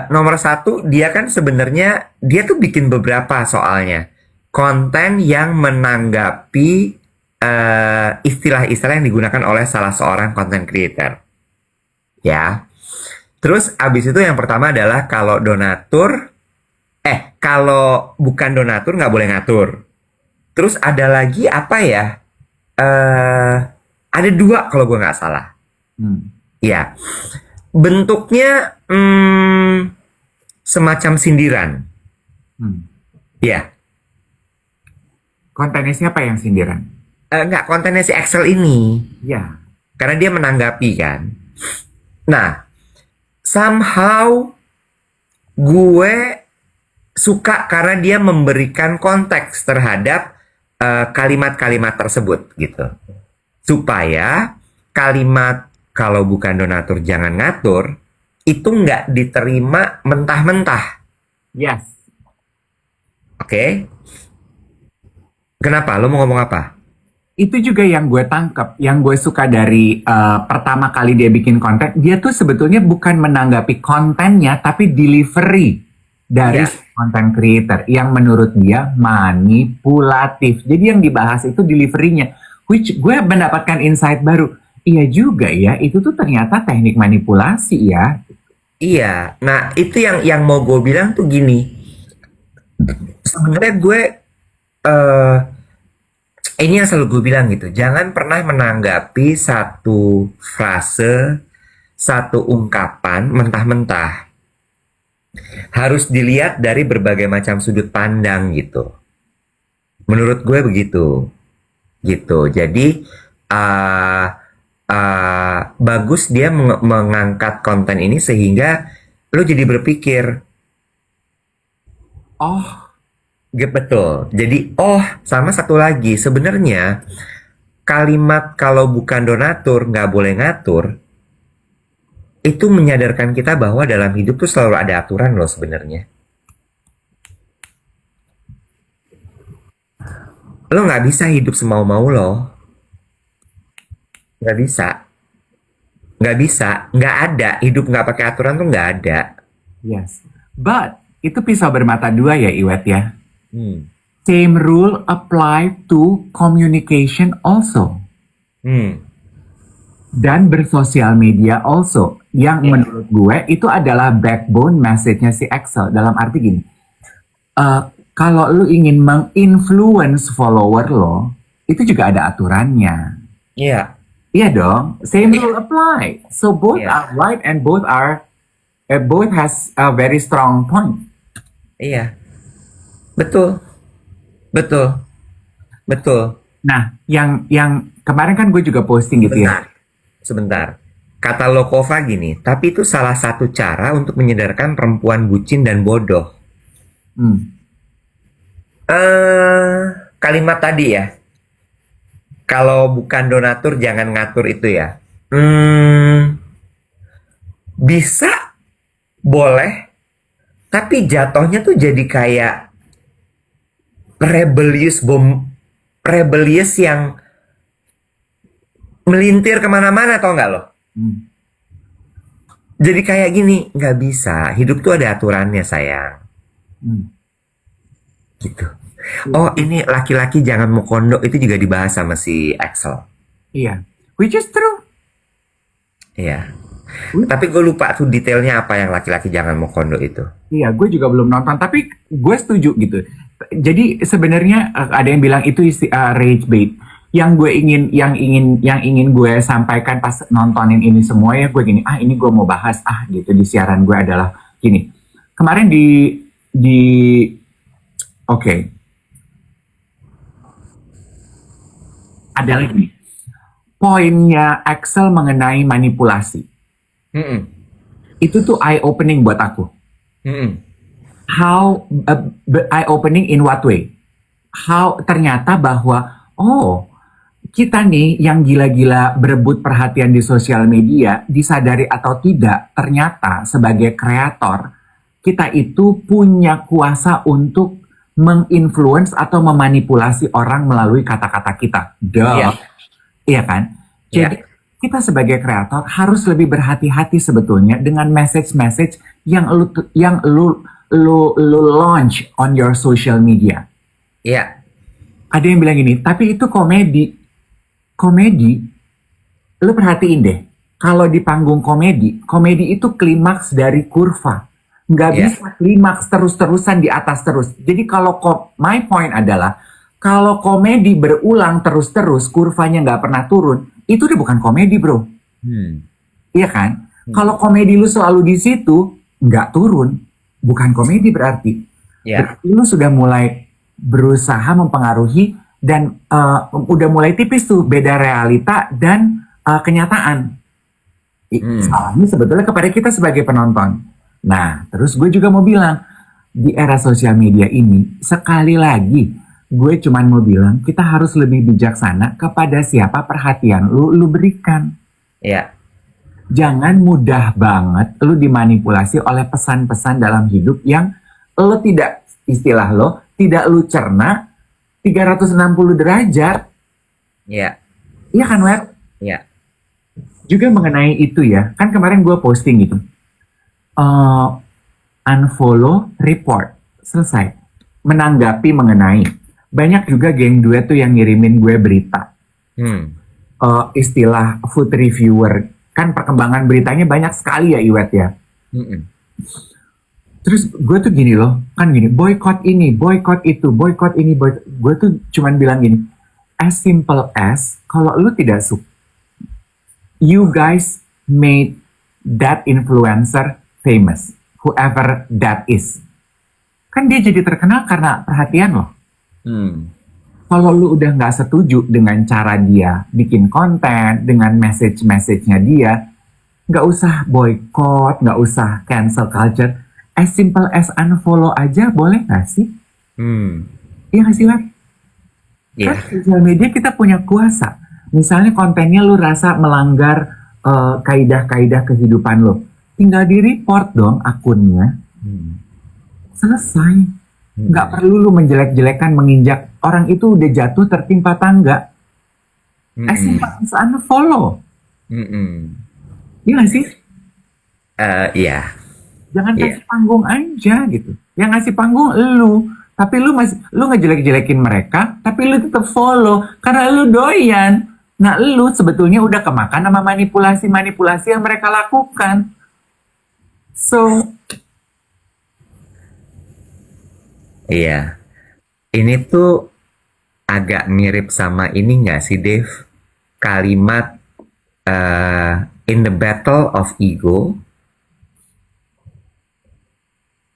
nomor satu dia kan sebenarnya dia tuh bikin beberapa soalnya konten yang menanggapi istilah-istilah yang digunakan oleh salah seorang content creator, ya. Terus abis itu yang pertama adalah kalau bukan donatur nggak boleh ngatur. Terus ada lagi apa ya? Ada dua kalau gue nggak salah. Ya, bentuknya semacam sindiran. Ya. Kontennya siapa yang sindiran? Enggak, kontennya si Axel ini. Ya. Karena dia menanggapi kan. Nah, somehow gue suka karena dia memberikan konteks terhadap kalimat-kalimat tersebut gitu. Supaya kalimat kalau bukan donatur jangan ngatur itu nggak diterima mentah-mentah. Yes. Oke. Kenapa? Lo mau ngomong apa? Itu juga yang gue tangkap, yang gue suka dari pertama kali dia bikin konten, dia tuh sebetulnya bukan menanggapi kontennya, tapi delivery dari content creator yang menurut dia manipulatif. Jadi yang dibahas itu deliverynya, which gue mendapatkan insight baru. Iya juga ya, itu tuh ternyata teknik manipulasi ya. Iya, nah itu yang mau gue bilang tuh gini. Sebenarnya gue ini yang selalu gue bilang gitu, jangan pernah menanggapi satu frase, satu ungkapan mentah-mentah. Harus dilihat dari berbagai macam sudut pandang gitu. Menurut gue begitu. Gitu. Jadi bagus dia mengangkat konten ini sehingga lo jadi berpikir, betul. Jadi, sama satu lagi, sebenarnya kalimat kalau bukan donatur nggak boleh ngatur itu menyadarkan kita bahwa dalam hidup tuh selalu ada aturan loh sebenarnya. Lo nggak bisa hidup semau-mau lo, nggak bisa, nggak ada hidup nggak pakai aturan tuh nggak ada. Yes, but itu pisau bermata dua ya, Iwet ya. Same rule apply to communication also. Dan bersosial media also. Yang menurut gue itu adalah backbone message-nya si Axel. Dalam arti gini, kalau lu ingin menginfluence follower lo, itu juga ada aturannya. Iya. Iya dong, same rule apply. So both Iya, are right and both has a very strong point. iya, betul, betul, betul. Nah, yang kemarin kan gue juga posting gitu ya. Sebentar, sebentar. Kata Lokova gini, tapi itu salah satu cara untuk menyadarkan perempuan bucin dan bodoh. Hmm, Eh, kalimat tadi ya, kalau bukan donatur jangan ngatur itu ya. Bisa, boleh, tapi jatuhnya tuh jadi kayak rebellious yang melintir kemana-mana, tau nggak lo? hmm, Jadi kayak gini, nggak bisa. Hidup tuh ada aturannya, sayang. hmm. Gitu. Oh, ini laki-laki jangan mau kondo itu juga dibahas sama si Axel. Iya, which is true. Iya. Tapi gue lupa tuh detailnya apa yang laki-laki jangan mau kondo itu. Iya, gue juga belum nonton, tapi gue setuju gitu. Jadi sebenarnya ada yang bilang itu rage bait. Yang ingin gue sampaikan pas nontonin ini semua ya gue gini, ini gue mau bahas gitu di siaran gue adalah gini. Kemarin di oke, ada lagi poinnya Axel mengenai manipulasi. Mm-mm. Itu tuh eye opening buat aku. Mm-mm. How eye opening in what way? How ternyata bahwa kita nih yang gila-gila berebut perhatian di sosial media, disadari atau tidak, ternyata sebagai kreator kita itu punya kuasa untuk menginfluence atau memanipulasi orang melalui kata-kata kita. Iya. Iya kan? Iya. Jadi kita sebagai kreator harus lebih berhati-hati sebetulnya dengan message-message yang lu launch on your social media. Iya. Ada yang bilang gini, tapi itu komedi. Komedi, lu perhatiin deh. Kalau di panggung komedi, komedi itu klimaks dari kurva. Nggak Iya. bisa klimaks terus-terusan di atas terus. Jadi kalau my point adalah, kalau komedi berulang terus-terus, kurvanya nggak pernah turun, itu udah bukan komedi, bro. Hmm. Iya kan? Kalau komedi lu selalu di situ, nggak turun, bukan komedi berarti. Iya. Berarti lu sudah mulai berusaha mempengaruhi dan udah mulai tipis tuh beda realita dan kenyataan. Salahnya sebetulnya kepada kita sebagai penonton. Nah, terus gue juga mau bilang, di era sosial media ini, sekali lagi, gue cuman mau bilang, kita harus lebih bijaksana kepada siapa perhatian lu berikan. Iya. Jangan mudah banget lu dimanipulasi oleh pesan-pesan dalam hidup yang lo tidak, istilah lo, tidak lu cerna 360 derajat. Iya. Iya kan, Web? Iya. Juga mengenai itu ya, kan kemarin gue posting gitu. Unfollow, report, selesai. Menanggapi mengenai, banyak juga geng duet tuh yang ngirimin gue berita. Istilah food reviewer, kan perkembangan beritanya banyak sekali ya, Iwet ya. Mm-mm. Terus gue tuh gini loh, kan gini, boykot ini, boykot itu, boykot ini, boykot. Gue tuh cuman bilang gini, as simple as, kalau lu tidak suka, you guys made that influencer famous, whoever that is. Kan dia jadi terkenal karena perhatian loh. Kalau lu udah nggak setuju dengan cara dia bikin konten, dengan message-message-nya dia, nggak usah boykot, nggak usah cancel culture. As simple as unfollow aja boleh nggak sih? Iya nggak sih, Web? Iya. Kan sosial media kita punya kuasa. Misalnya kontennya lu rasa melanggar kaidah-kaidah kehidupan lu, tinggal di report dong akunnya. Selesai. Nggak perlu lu menjelek-jelekan, menginjak. Orang itu udah jatuh tertimpa tangga. As simple as unfollow. Iya nggak sih? Iya. Jangan Iya. kasih panggung aja gitu. Yang ngasih panggung lu. Tapi lu ngejelek-jelekin mereka, tapi lu tetap follow karena lu doyan. Nah, lu sebetulnya udah kemakan sama manipulasi-manipulasi yang mereka lakukan. So, Iya. Ini tuh agak mirip sama ini nggak sih, Dave? Kalimat in the battle of ego,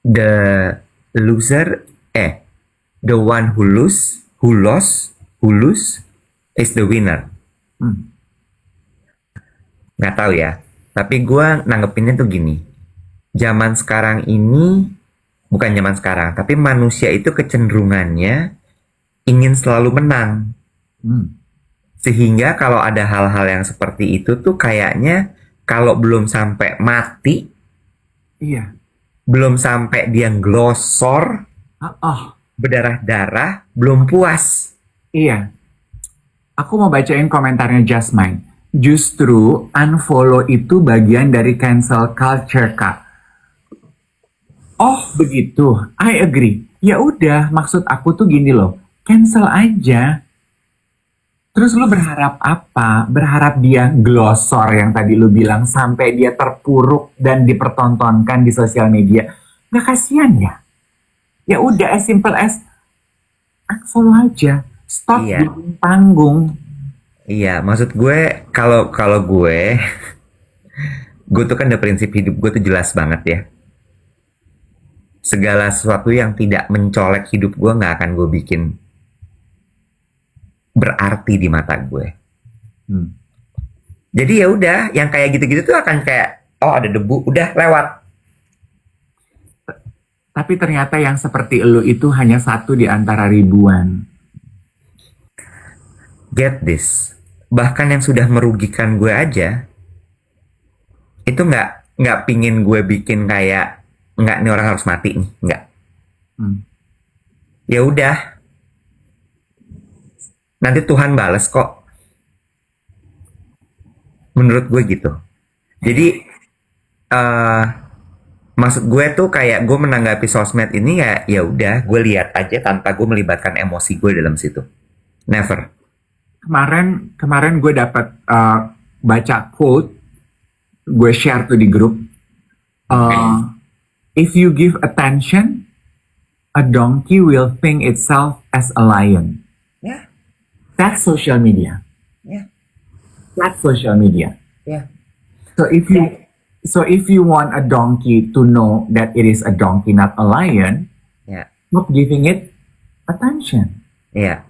the loser, the one who lose is the winner. Nggak tahu ya, tapi gue nanggepinnya tuh gini. Zaman sekarang ini, bukan zaman sekarang, tapi manusia itu kecenderungannya ingin selalu menang. Sehingga kalau ada hal-hal yang seperti itu tuh kayaknya kalau belum sampai mati, Iya. belum sampai dia glosor, berdarah-darah, belum puas. Iya. Aku mau bacain komentarnya Jasmine. Justru unfollow itu bagian dari cancel culture, Kak. Oh, begitu. I agree. Ya udah, maksud aku tuh gini loh. Cancel aja. Terus lu berharap apa? Berharap dia glosor yang tadi lu bilang sampai dia terpuruk dan dipertontonkan di sosial media. Nggak kasihan ya? Ya udah, as simple as unfollow aja. Stop Iya. bikin panggung. Iya, maksud gue kalau gue tuh kan ada prinsip hidup gue tuh jelas banget ya. Segala sesuatu yang tidak mencolek hidup gue nggak akan gue bikin berarti di mata gue. Jadi ya udah, yang kayak gitu-gitu tuh akan kayak, oh ada debu, udah lewat. Tapi ternyata yang seperti elu itu hanya satu di antara ribuan. Get this, bahkan yang sudah merugikan gue aja, itu nggak pingin gue bikin kayak, nggak nih orang harus mati nih, nggak. Ya udah, nanti Tuhan bales kok. Menurut gue gitu. Jadi maksud gue tuh kayak gue menanggapi sosmed ini ya udah gue lihat aja tanpa gue melibatkan emosi gue dalam situ. Never. Kemarin gue dapat baca quote, gue share tuh di grup. If you give attention, a donkey will think itself as a lion. Ya. That's social media. Ya. That's social media. Ya. So if you want a donkey to know that it is a donkey, not a lion, Ya. stop giving it attention. Ya.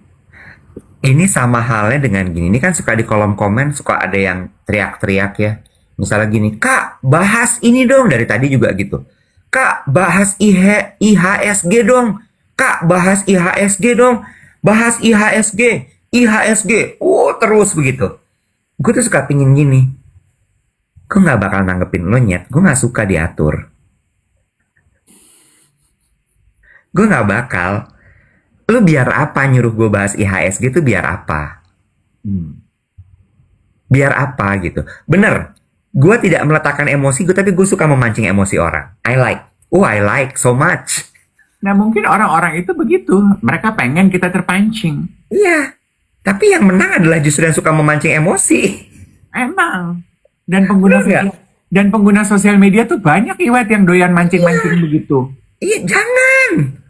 Ini sama halnya dengan gini. Ini kan suka di kolom komen suka ada yang teriak-teriak ya. Misalnya gini, Kak, bahas ini dong. Dari tadi juga gitu. Kak, bahas IHSG dong. Kak, bahas IHSG dong. Bahas IHSG. IHSG. Terus begitu. Gue tuh suka pingin gini. Gue gak bakal nanggepin lo nyet. Gue gak suka diatur. Gue gak bakal. Lu biar apa nyuruh gue bahas IHSG tuh biar apa? Biar apa gitu. Bener. Gue tidak meletakkan emosi gue, tapi gue suka memancing emosi orang. I like so much. Nah mungkin orang-orang itu begitu. Mereka pengen kita terpancing. Iya. Tapi yang menang adalah justru yang suka memancing emosi. Emang. Dan pengguna Bener nggak? pengguna sosial media tuh banyak Iwet yang doyan mancing-mancing begitu. Iya, jangan.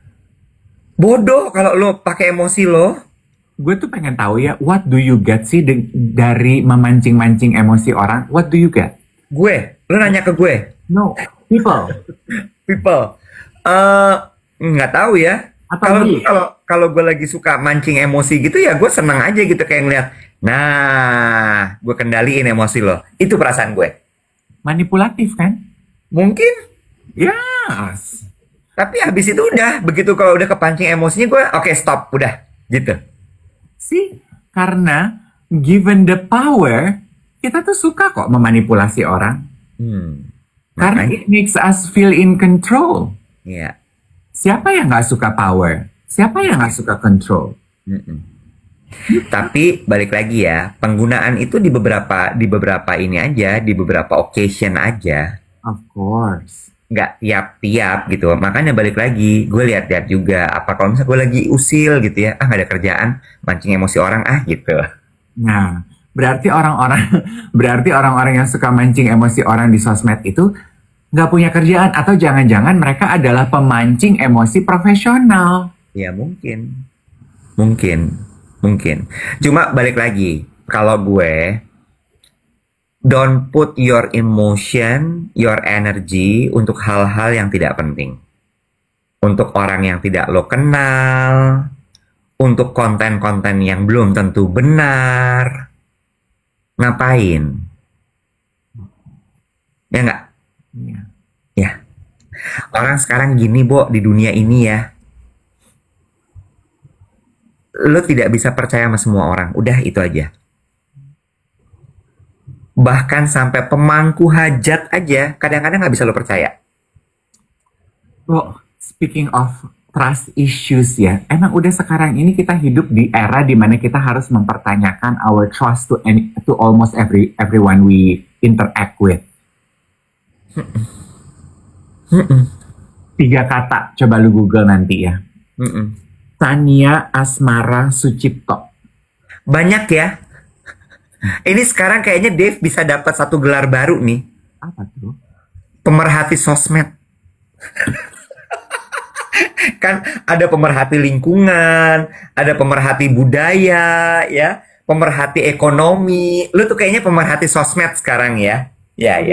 Bodoh kalau lo pakai emosi lo. Gue tuh pengen tahu ya, what do you get sih dari memancing-mancing emosi orang? What do you get? Gue, lo nanya ke gue. No, people. People. Nggak tahu ya. Atau Kalau gue lagi suka mancing emosi gitu ya gue seneng aja gitu kayak ngeliat. Nah, gue kendaliin emosi lo. Itu perasaan gue. Manipulatif kan? Mungkin. Yes. Tapi habis itu udah. Begitu kalau udah kepancing emosinya gue, oke, stop. Udah. Gitu. Sih, karena given the power, kita tuh suka kok memanipulasi orang. Karena Makanya. it makes us feel in control. Iya. Siapa yang nggak suka power? Siapa yang nggak suka control? Tapi balik lagi ya, penggunaan itu di beberapa ini aja, di beberapa occasion aja. Of course. Nggak tiap-tiap gitu. Makanya balik lagi, gue lihat-lihat juga. Apa kalau misalnya gue lagi usil gitu ya, nggak ada kerjaan, mancing emosi orang gitu. Nah, berarti orang-orang yang suka mancing emosi orang di sosmed itu nggak punya kerjaan atau jangan-jangan mereka adalah pemancing emosi profesional. Ya mungkin. Cuma balik lagi, kalau gue Don't put your emotion, your energy untuk hal-hal yang tidak penting. Untuk orang yang tidak lo kenal, untuk konten-konten yang belum tentu benar. Ngapain? Ya nggak? Iya. Ya. Orang sekarang gini, Bo, di dunia ini ya. Lo tidak bisa percaya sama semua orang. Udah, itu aja. Bahkan sampai pemangku hajat aja, kadang-kadang nggak bisa lo percaya. Well, speaking of trust issues ya, emang udah sekarang ini kita hidup di era dimana kita harus mempertanyakan our trust to almost everyone we interact with. 3 kata, coba lu Google nanti ya. Tania Asmara Sucipto. Banyak ya. Ini sekarang kayaknya Dave bisa dapat satu gelar baru nih. Apa tuh? Pemerhati sosmed. Kan ada pemerhati lingkungan, ada pemerhati budaya, ya, pemerhati ekonomi. Lu tuh kayaknya pemerhati sosmed sekarang ya. Ya.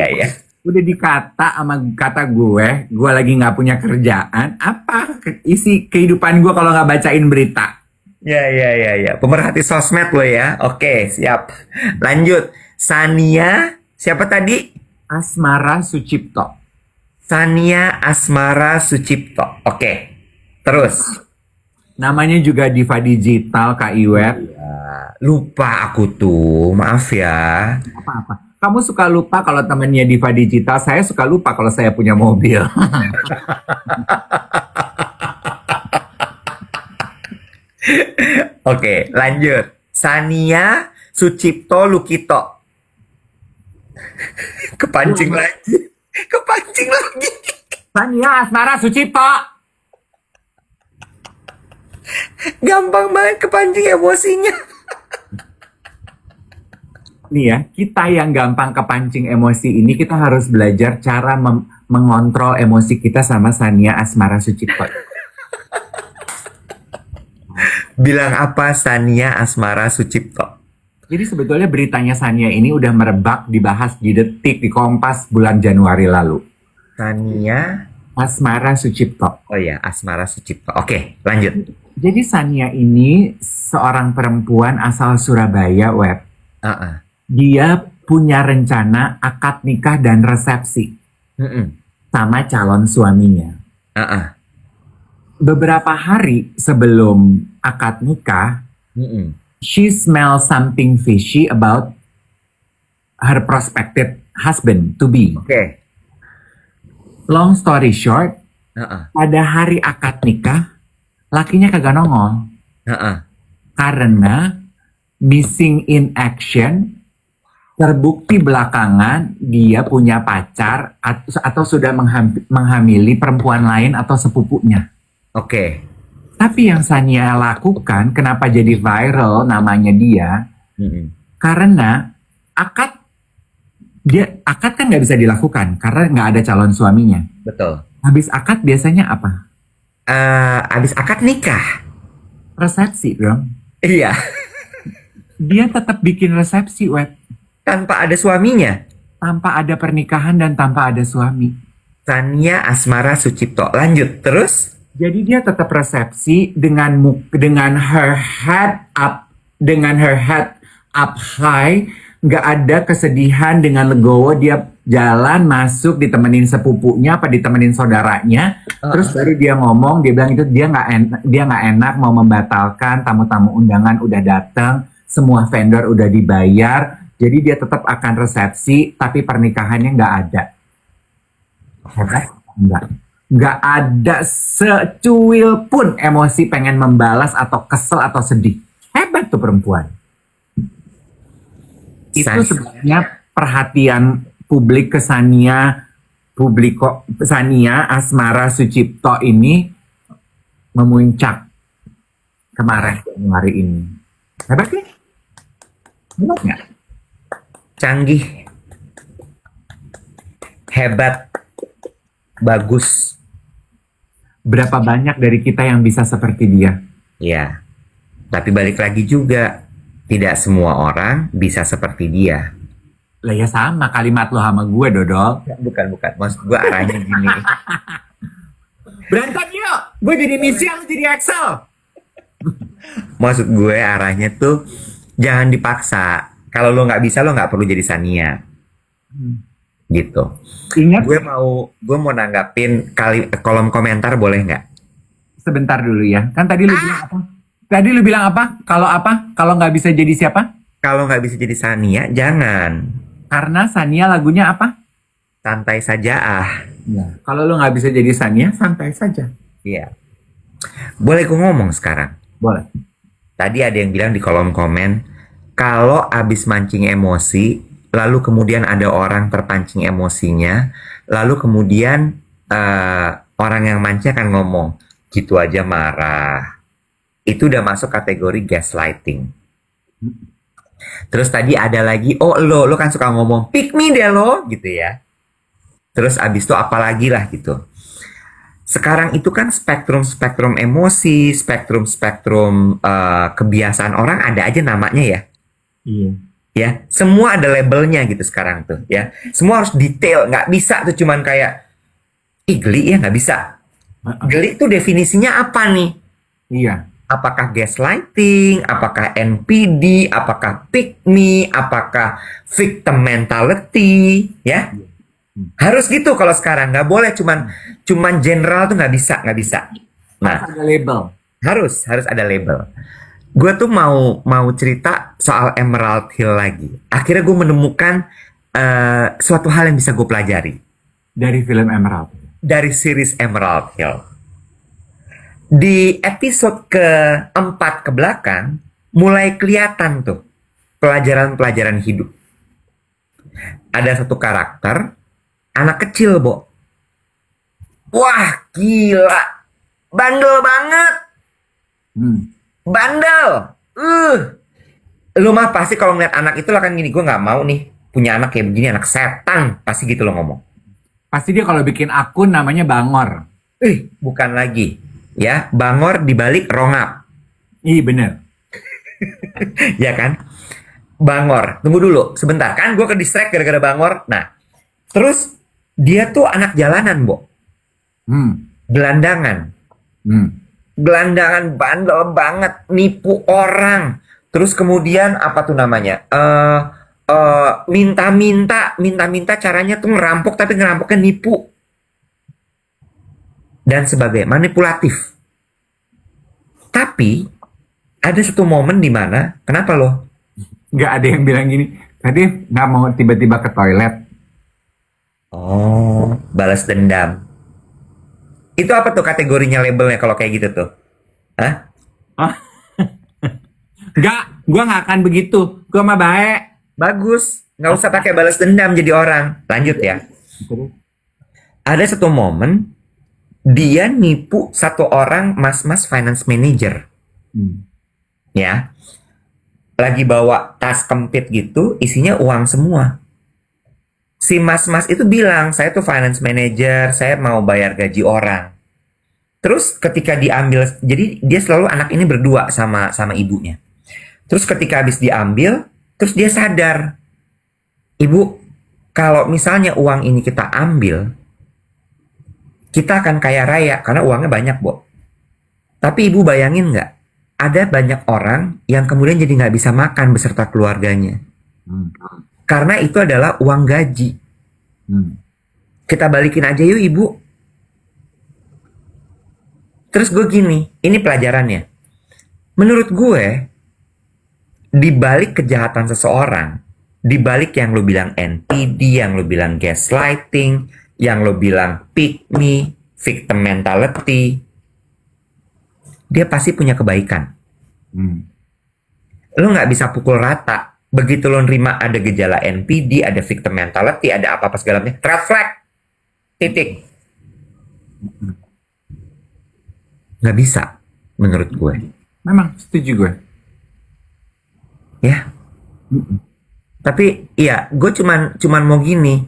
Udah dikata sama kata gue lagi nggak punya kerjaan. Apa isi kehidupan gue kalau nggak bacain berita? Ya. Pemerhati sosmed lo ya. Oke, siap. Lanjut. Sania, siapa tadi? Asmara Sucipto. Sania Asmara Sucipto. Oke. Terus. Namanya juga diva digital, Kak Iwet. Ya, lupa aku tuh. Maaf ya. Apa-apa. Kamu suka lupa kalau temannya diva digital. Saya suka lupa kalau saya punya mobil. Oke, lanjut. Sania Sucipto Lukito. Kepancing lagi. Tania Asmara Sucipto. Gampang banget kepancing emosinya. Nih ya, kita yang gampang kepancing emosi ini, kita harus belajar cara mengontrol emosi kita sama Sania Asmara Sucipto. Bilang apa Sania Asmara Sucipto? Jadi sebetulnya beritanya Sania ini udah merebak, dibahas di Detik, di Kompas bulan Januari lalu. Sania Asmara Sucipto. Oh ya, Asmara Sucipto. Oke, lanjut. Jadi Sania ini seorang perempuan asal Surabaya, Web. Dia punya rencana akad nikah dan resepsi sama calon suaminya. Beberapa hari sebelum akad nikah, she smell something fishy about her prospective husband to be. Oke. Long story short, pada hari akad nikah, lakinya kagak nongol. Karena missing in action, terbukti belakangan dia punya pacar atau sudah menghamili perempuan lain atau sepupunya. Oke. Tapi yang Sania lakukan, kenapa jadi viral namanya dia? Karena akad kan nggak bisa dilakukan karena nggak ada calon suaminya. Betul. Habis akad biasanya apa? Habis akad nikah. Resepsi dong. Iya. Dia tetap bikin resepsi, Web. Tanpa ada suaminya. Tanpa ada pernikahan dan tanpa ada suami. Sania Asmara Sucipto. Lanjut, terus? Jadi dia tetap resepsi dengan her head up high, nggak ada kesedihan, dengan legowo dia jalan masuk ditemenin sepupunya apa ditemenin saudaranya, terus baru dia ngomong, dia bilang itu dia nggak enak mau membatalkan, tamu-tamu undangan udah datang, semua vendor udah dibayar, jadi dia tetap akan resepsi tapi pernikahannya nggak ada. Hebat? Nggak ada secuil pun emosi pengen membalas atau kesel atau sedih. Hebat tuh perempuan. Itu sebenarnya perhatian publik ke Sania Asmara Sucipto ini memuncak kemarin Januari ini. Hebat nih? Hebat nggak? Canggih. Hebat. Bagus. Berapa banyak dari kita yang bisa seperti dia? Ya. Tapi balik lagi juga, tidak semua orang bisa seperti dia. Lah ya sama kalimat lo sama gue, Dodol. Bukan, bukan. Maksud gue arahnya gini. Berantem yuk! Gue jadi misi, lu jadi Excel. Maksud gue arahnya tuh jangan dipaksa. Kalau lo nggak bisa, lo nggak perlu jadi Sania. Gitu. Ingat, Gue mau nanggapin kolom komentar boleh nggak? sebentar dulu ya. Kan tadi lu bilang apa? Tadi lu bilang apa? Kalau apa? Kalau nggak bisa jadi siapa? Kalau nggak bisa jadi Sania, jangan. Karena Sania lagunya apa? Santai saja ah. Ya. Kalau lu nggak bisa jadi Sania, santai saja. Iya. Boleh gue ngomong sekarang? Boleh. Tadi ada yang bilang di kolom komen, kalau abis mancing emosi, lalu kemudian ada orang terpancing emosinya, lalu kemudian orang yang mancing akan ngomong, gitu aja marah. Itu udah masuk kategori gaslighting. Terus tadi ada lagi, oh lo kan suka ngomong, pick me deh lo, gitu ya. Terus abis itu apalagi lah gitu. Sekarang itu kan spektrum emosi, spektrum kebiasaan orang ada aja namanya ya. Iya. Ya, semua ada labelnya gitu sekarang tuh ya. Semua harus detail, nggak bisa tuh cuman kayak, ih geli ya nggak bisa. Geli tuh definisinya apa nih? Iya. Apakah gaslighting, apakah NPD, apakah pick me, apakah victim mentality, ya? Harus gitu kalau sekarang, nggak boleh cuman general tuh nggak bisa. Nah, Ada label. harus ada label. Gue tuh mau cerita soal Emerald Hill lagi. Akhirnya gue menemukan suatu hal yang bisa gue pelajari Dari film Emerald. dari series Emerald Hill. Di episode keempat ke belakang, mulai kelihatan tuh pelajaran-pelajaran hidup. Ada satu karakter, anak kecil, Bo. Wah, gila. Bandel banget. Bandel. Lu mah pasti kalau ngeliat anak itu lah kan gini, gue nggak mau nih punya anak kayak begini, anak setan. Pasti gitu lo ngomong. Pasti dia kalau bikin akun namanya Bangor. Bukan lagi. Ya, Bangor dibalik rongap. Iya bener. Ya kan? Bangor. Tunggu dulu, sebentar. Kan gue ke distract gara-gara Bangor. Nah, terus dia tuh anak jalanan, Bo. Gelandangan. Gelandangan bandel banget. Nipu orang. Terus kemudian apa tuh namanya? Minta-minta caranya tuh ngerampok, tapi ngerampoknya nipu. Dan sebagainya. Manipulatif. Tapi, ada satu momen di mana, kenapa lo? Nggak ada yang bilang gini, tadi nggak mau tiba-tiba ke toilet. Oh, balas dendam. Itu apa tuh kategorinya labelnya kalau kayak gitu tuh? Hah? Nggak, gue nggak akan begitu. Gue mah baik. Bagus. Nggak usah pakai balas dendam jadi orang. Lanjut ya. Ada satu momen, dia nipu satu orang mas-mas finance manager. Ya. Lagi bawa tas kempit gitu, isinya uang semua. Si mas-mas itu bilang, saya tuh finance manager, saya mau bayar gaji orang. Terus ketika diambil, jadi dia selalu anak ini berdua sama ibunya. Terus ketika habis diambil, terus dia sadar, ibu, kalau misalnya uang ini kita ambil, kita akan kaya raya karena uangnya banyak, Bo. Tapi ibu bayangin nggak, ada banyak orang yang kemudian jadi nggak bisa makan beserta keluarganya. Karena itu adalah uang gaji. Kita balikin aja yuk ibu. Terus gue gini, ini pelajarannya. Menurut gue, di balik kejahatan seseorang, di balik yang lo bilang NPD, yang lo bilang gaslighting, yang lo bilang pick me, victim mentality, dia pasti punya kebaikan. Lo nggak bisa pukul rata. Begitu lo nerima ada gejala NPD, ada victim mentality, ada apa-apa segala macam, red flag, titik. Nggak bisa, menurut gue. Memang, setuju gue. Ya. Tapi, ya, gue cuman mau gini.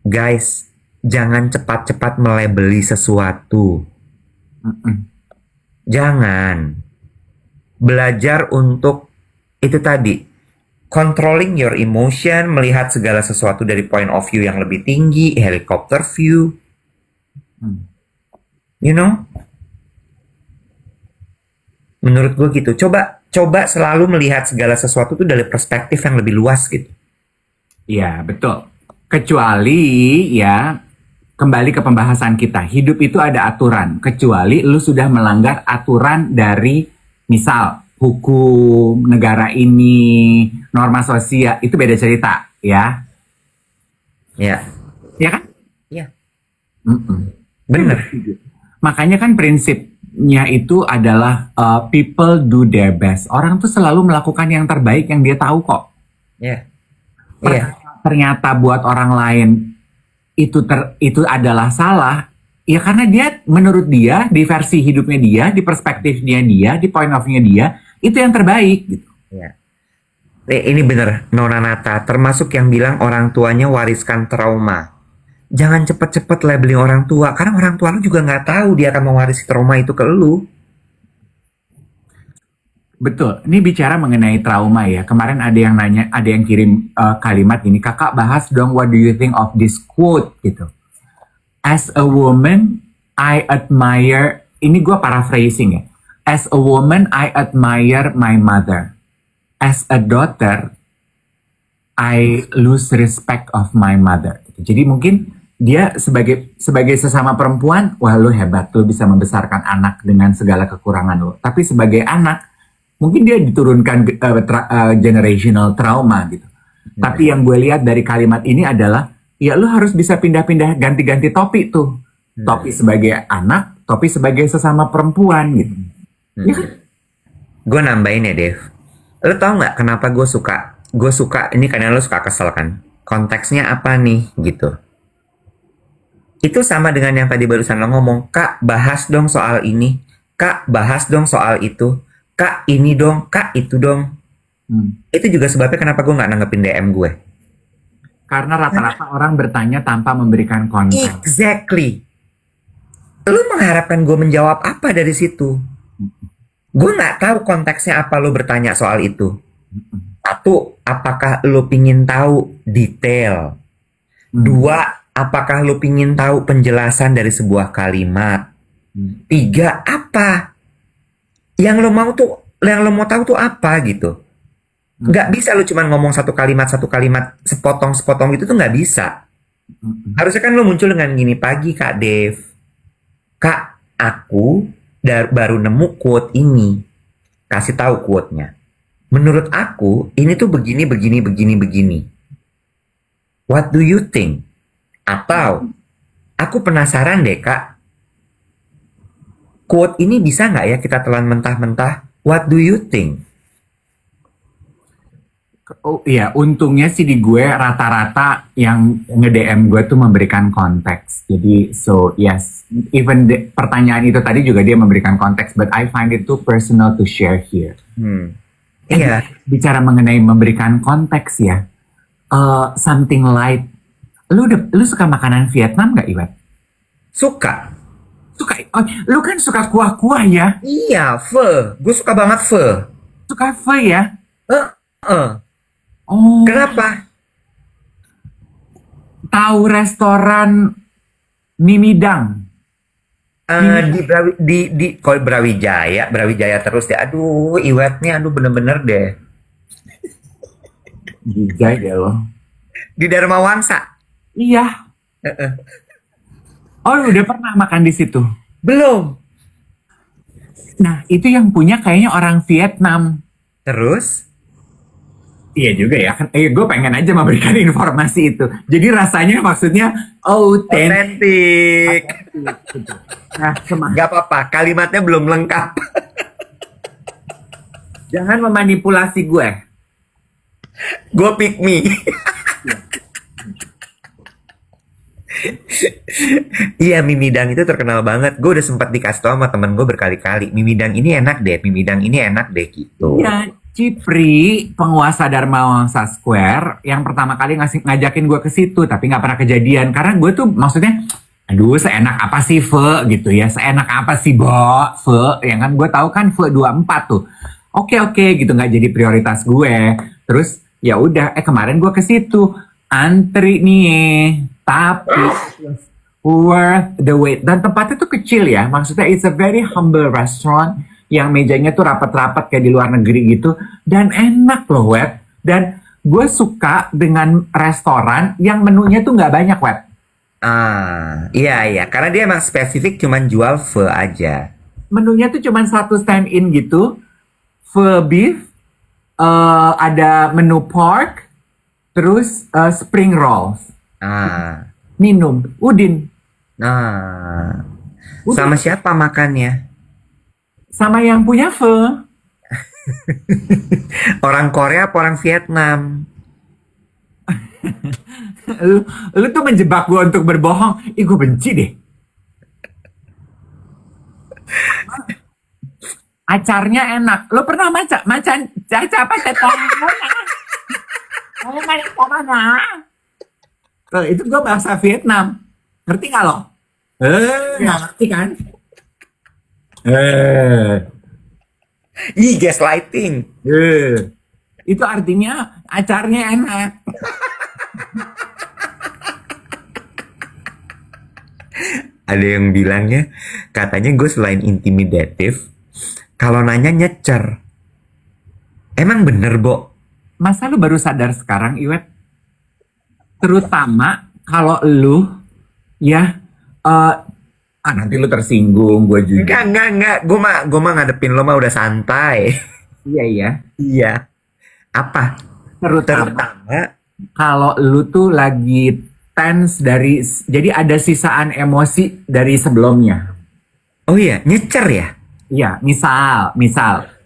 Guys, jangan cepat-cepat melabeli sesuatu. Jangan. Belajar untuk, itu tadi, controlling your emotion, melihat segala sesuatu dari point of view yang lebih tinggi, helicopter view. You know? Menurut gue gitu. Coba selalu melihat segala sesuatu tuh dari perspektif yang lebih luas gitu. Iya, betul. Kecuali ya, kembali ke pembahasan kita. Hidup itu ada aturan. Kecuali lu sudah melanggar aturan dari, misal, hukum negara ini, norma sosial, itu beda cerita, ya. Ya. Ya kan? Iya. Bener. Makanya kan prinsipnya itu adalah people do their best. Orang tuh selalu melakukan yang terbaik yang dia tahu kok. Iya. Iya. Ternyata buat orang lain itu adalah salah. Ya karena dia, menurut dia, di versi hidupnya dia, di perspektifnya dia, di point of view-nya dia, itu yang terbaik gitu. Ya. Ini bener, Nona Nata, termasuk yang bilang orang tuanya wariskan trauma. Jangan cepet-cepet labeling orang tua, karena orang tua lu juga nggak tahu dia akan mewarisi trauma itu ke lu. Betul, ini bicara mengenai trauma ya. Kemarin ada yang nanya, ada yang kirim kalimat ini, kakak bahas dong what do you think of this quote gitu. As a woman, I admire, ini gue paraphrasing ya. As a woman, I admire my mother. As a daughter, I lose respect of my mother. Jadi mungkin dia sebagai sesama perempuan, wah lu hebat, lu bisa membesarkan anak dengan segala kekurangan lu. Tapi sebagai anak, mungkin dia diturunkan generational trauma gitu. Tapi yang gue lihat dari kalimat ini adalah, ya lu harus bisa pindah-pindah ganti-ganti topi tuh. Topi sebagai anak, topi sebagai sesama perempuan gitu. Ya kan? Gue nambahin ya, Dev. Lo tau nggak kenapa gue suka, ini karena lo suka kesel kan? Konteksnya apa nih gitu. Itu sama dengan yang tadi barusan lo ngomong, Kak bahas dong soal ini, Kak bahas dong soal itu, Kak ini dong, Kak itu dong. Itu juga sebabnya kenapa gue nggak nanggepin DM gue. Karena rata-rata orang bertanya tanpa memberikan konteks. Exactly. Lu mengharapkan gue menjawab apa dari situ? Gue nggak tahu konteksnya apa lu bertanya soal itu. Satu, apakah lu pingin tahu detail? Dua, apakah lu pingin tahu penjelasan dari sebuah kalimat? Tiga, apa? Yang lo mau tahu tuh apa gitu? Nggak bisa lu cuma ngomong satu kalimat, sepotong gitu tuh nggak bisa. Harusnya kan lu muncul dengan gini, pagi Kak Dev. Kak, aku baru nemu quote ini. Kasih tahu quote-nya. Menurut aku, ini tuh begini. What do you think? Atau, aku penasaran deh Kak. Quote ini bisa nggak ya kita telan mentah-mentah? What do you think? Oh iya, untungnya sih di gue rata-rata yang nge-DM gue tuh memberikan konteks. Jadi, so yes, even pertanyaan itu tadi juga dia memberikan konteks, but I find it too personal to share here. Iya. Bicara mengenai memberikan konteks ya, something like, lu suka makanan Vietnam nggak, Iwan? Suka. Oh, lu kan suka kuah-kuah ya? Iya, pho. Gue suka banget pho. Suka pho ya? Oh. Kenapa? Tahu restoran Mimidang? Di Brawijaya terus deh. Aduh, Iwetnya bener-bener deh. Gijay deh lo. Di Dharma Wangsa. Iya. Oh, udah pernah makan di situ? Belum. Nah, itu yang punya kayaknya orang Vietnam. Terus? Iya juga ya, gue pengen aja memberikan informasi itu. Jadi rasanya maksudnya otentik. Nah, gak apa-apa, kalimatnya belum lengkap. Jangan memanipulasi gue. Gue pick me. Iya, mie midang itu terkenal banget. Gue udah sempat dikasih tau sama temen gue berkali-kali, mie midang ini enak deh gitu. Iya, Cipri, penguasa Dharma Wangsa Square, yang pertama kali ngajakin gue ke situ, tapi nggak pernah kejadian. Karena gue tuh maksudnya, aduh seenak apa sih pho gitu ya, seenak apa sih pho, yang kan gue tahu kan pho 24 tuh. Oke gitu, nggak jadi prioritas gue. Terus Ya udah, kemarin gue ke situ antri nih, tapi worth the wait. Dan tempatnya tuh kecil ya, maksudnya it's a very humble restaurant yang mejanya tuh rapat-rapat kayak di luar negeri gitu, dan enak loh web. Dan gue suka dengan restoran yang menunya tuh nggak banyak web. Iya iya, karena dia emang spesifik cuman jual pho aja. Menunya tuh cuman satu stand in gitu, full beef, ada menu pork, terus spring rolls, Ah, minum, udin. nah, Udah, sama siapa makannya? sama yang punya pho. Orang Korea apa orang Vietnam? Lu tuh menjebak gue untuk berbohong. Ih, gue benci deh. Acarnya enak. Lu pernah macan caca apa cetong mana? Mana? Tuh, itu gue bahasa Vietnam. Ngerti nggak lo? Nggak ngerti kan? Eh, Ih, gaslighting. eh. Itu artinya acarnya enak. Ada yang bilangnya, katanya gue selain intimidatif, kalau nanya nyecer. Emang bener, Bo? Masa lu baru sadar sekarang, Iwet? Terutama kalau lu ya nanti lu tersinggung, gue juga. Enggak. Gue mah ngadepin lo mah udah santai. Iya iya. Iya. Apa? Terutama Terutama, kalau lu tuh lagi tense dari jadi ada sisaan emosi dari sebelumnya. oh iya, nyecer ya? Iya, misal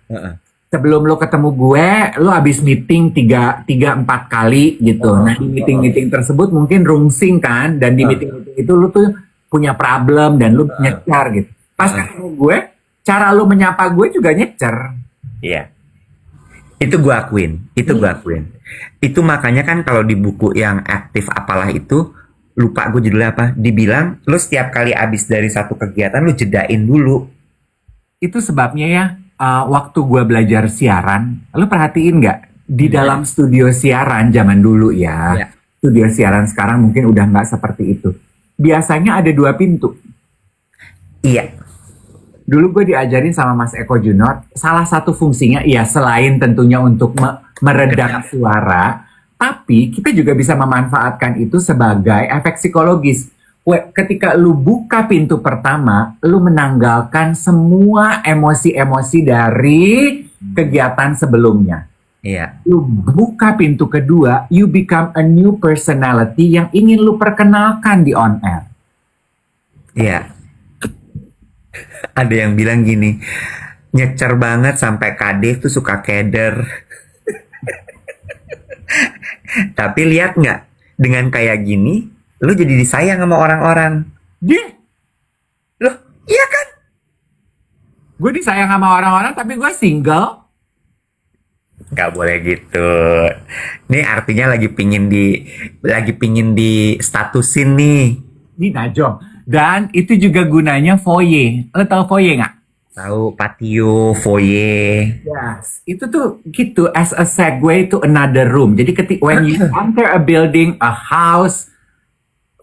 Heeh. sebelum lu ketemu gue, lu habis meeting tiga empat kali gitu. Nah di meeting tersebut mungkin rungsing kan, dan di meeting itu lu tuh punya problem dan lu nyecer gitu. Pas ketemu gue, cara lu menyapa gue juga nyecer. Iya. Itu gue akuin. Itu makanya kan kalau di buku yang aktif apalah itu, lupa gue judulnya apa, dibilang lu setiap kali abis dari satu kegiatan lu jedain dulu. Itu sebabnya ya, waktu gue belajar siaran, lu perhatiin nggak di dalam studio siaran zaman dulu ya, Ya. studio siaran sekarang mungkin udah nggak seperti itu. Biasanya ada dua pintu. Iya. Dulu gue diajarin sama Mas Eko Junot, salah satu fungsinya ya selain tentunya untuk meredam suara, tapi kita juga bisa memanfaatkan itu sebagai efek psikologis. Ketika lu buka pintu pertama, lu menanggalkan semua emosi-emosi dari kegiatan sebelumnya. Iya. Lu buka pintu kedua, you become a new personality yang ingin lu perkenalkan di on air. Iya. Ada yang bilang gini, nyecer banget sampai Kadif tuh suka keder. Tapi lihat nggak, dengan kayak gini, lu jadi disayang sama orang-orang. Dia, Loh, iya kan? gue disayang sama orang-orang tapi gue single. Nggak boleh gitu. Ini artinya lagi pingin di statusin nih. Di Najong. Dan itu juga gunanya foyer. Lo tau foyer nggak? Tahu patio, foyer. Yes. Itu tuh gitu as a segue to another room. Jadi ketika when you enter a building, a house,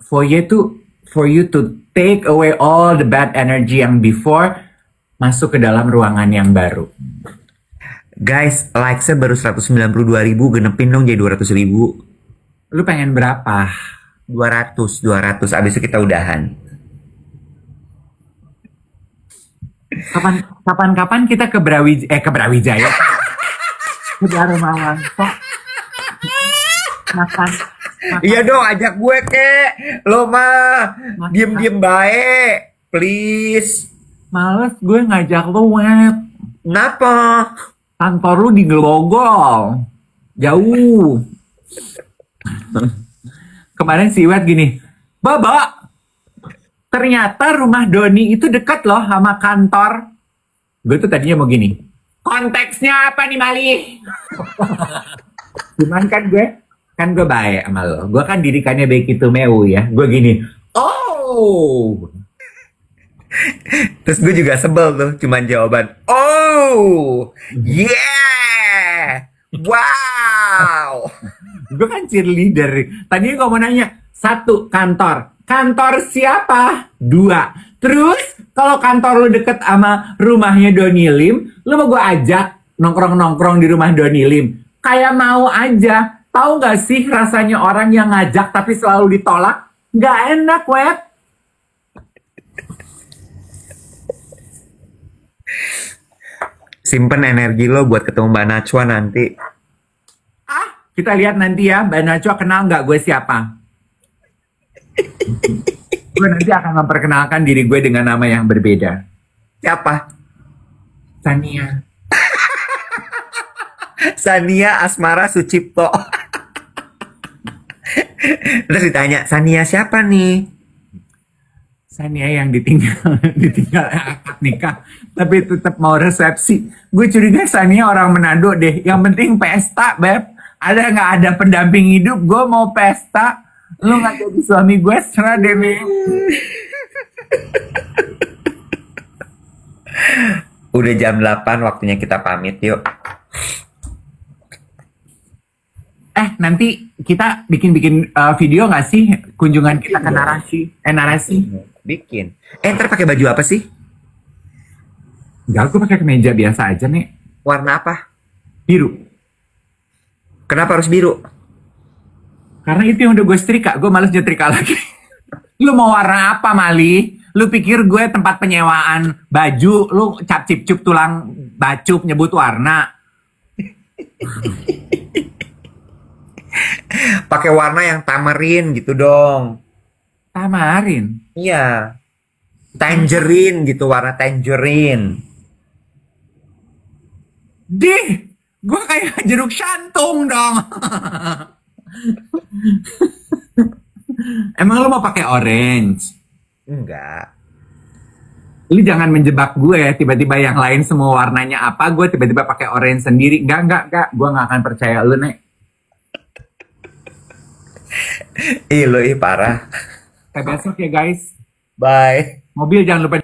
foyer tuh for you to take away all the bad energy yang before masuk ke dalam ruangan yang baru. Guys, likes-nya baru 192.000, genepin dong jadi 200.000. Lu pengen berapa? 200, abis itu kita udahan. Kapan-kapan kita ke Brawijaya. Ke Darmawan. Makan. Iya dong, ajak gue kek. Lo mah Makan. diem-diem baik, please. Males gue ngajak lu web. Kenapa? Kantor lu di Glogol. Jauh. Kemarin si Wet gini, Baba, ternyata rumah Doni itu dekat loh sama kantor. Gue tuh tadinya mau gini, konteksnya apa nih Mali? Cuman kan gue baik sama lo. Gue kan didikannya baik itu meu ya. Gue gini, oh. Terus gue juga sebel tuh, cuman jawaban, oh, yeah, wow. Wow. Gue kan cheerleader. Tadinya gue mau nanya, satu, kantor. Kantor siapa? Dua. Terus, kalau kantor lu deket sama rumahnya Doni Lim, lu mau gue ajak nongkrong-nongkrong di rumah Doni Lim. Kayak mau aja. Tahu gak sih rasanya orang yang ngajak tapi selalu ditolak? Gak enak, Web. Simpen energi lo buat ketemu Mbak Najwa nanti. Kita lihat nanti ya, Mbak Najwa kenal nggak gue siapa? Gue nanti akan memperkenalkan diri gue dengan nama yang berbeda. Siapa? Sania. Sania Asmara Sucipto. Terus ditanya, Sania siapa nih? Sania yang ditinggal akad nikah, tapi tetap mau resepsi. Gue curiga Sania orang Manado deh. Yang penting pesta, Beb. Ada nggak ada pendamping hidup? Gue mau pesta. Lu nggak jadi suami gue, serah deh, Beb. Udah jam 8, waktunya kita pamit, yuk. Nanti kita bikin video nggak sih kunjungan kita ke narasi? Bikin. Ntar pakai baju apa sih? Enggak, gue pakai kemeja biasa aja nih. Warna apa? Biru. Kenapa harus biru? Karena itu yang udah gue setrika, gue males nyetrika lagi. Lu mau warna apa, Mali? Lu pikir gue tempat penyewaan baju, lu cap cip cup tulang bacup nyebut warna? Pakai warna yang tamarin gitu dong. Tamarin? Iya. Tangerine gitu, warna tangerine. Dih, gue kayak jeruk shantung dong. Emang lu mau pakai orange? Enggak. Lu jangan menjebak gue, tiba-tiba yang lain semua warnanya apa, gue tiba-tiba pakai orange sendiri. Enggak. Gue nggak akan percaya lu, Nek. Ih, lo parah. Sampai besok ya, guys. Bye. Mobil jangan lupa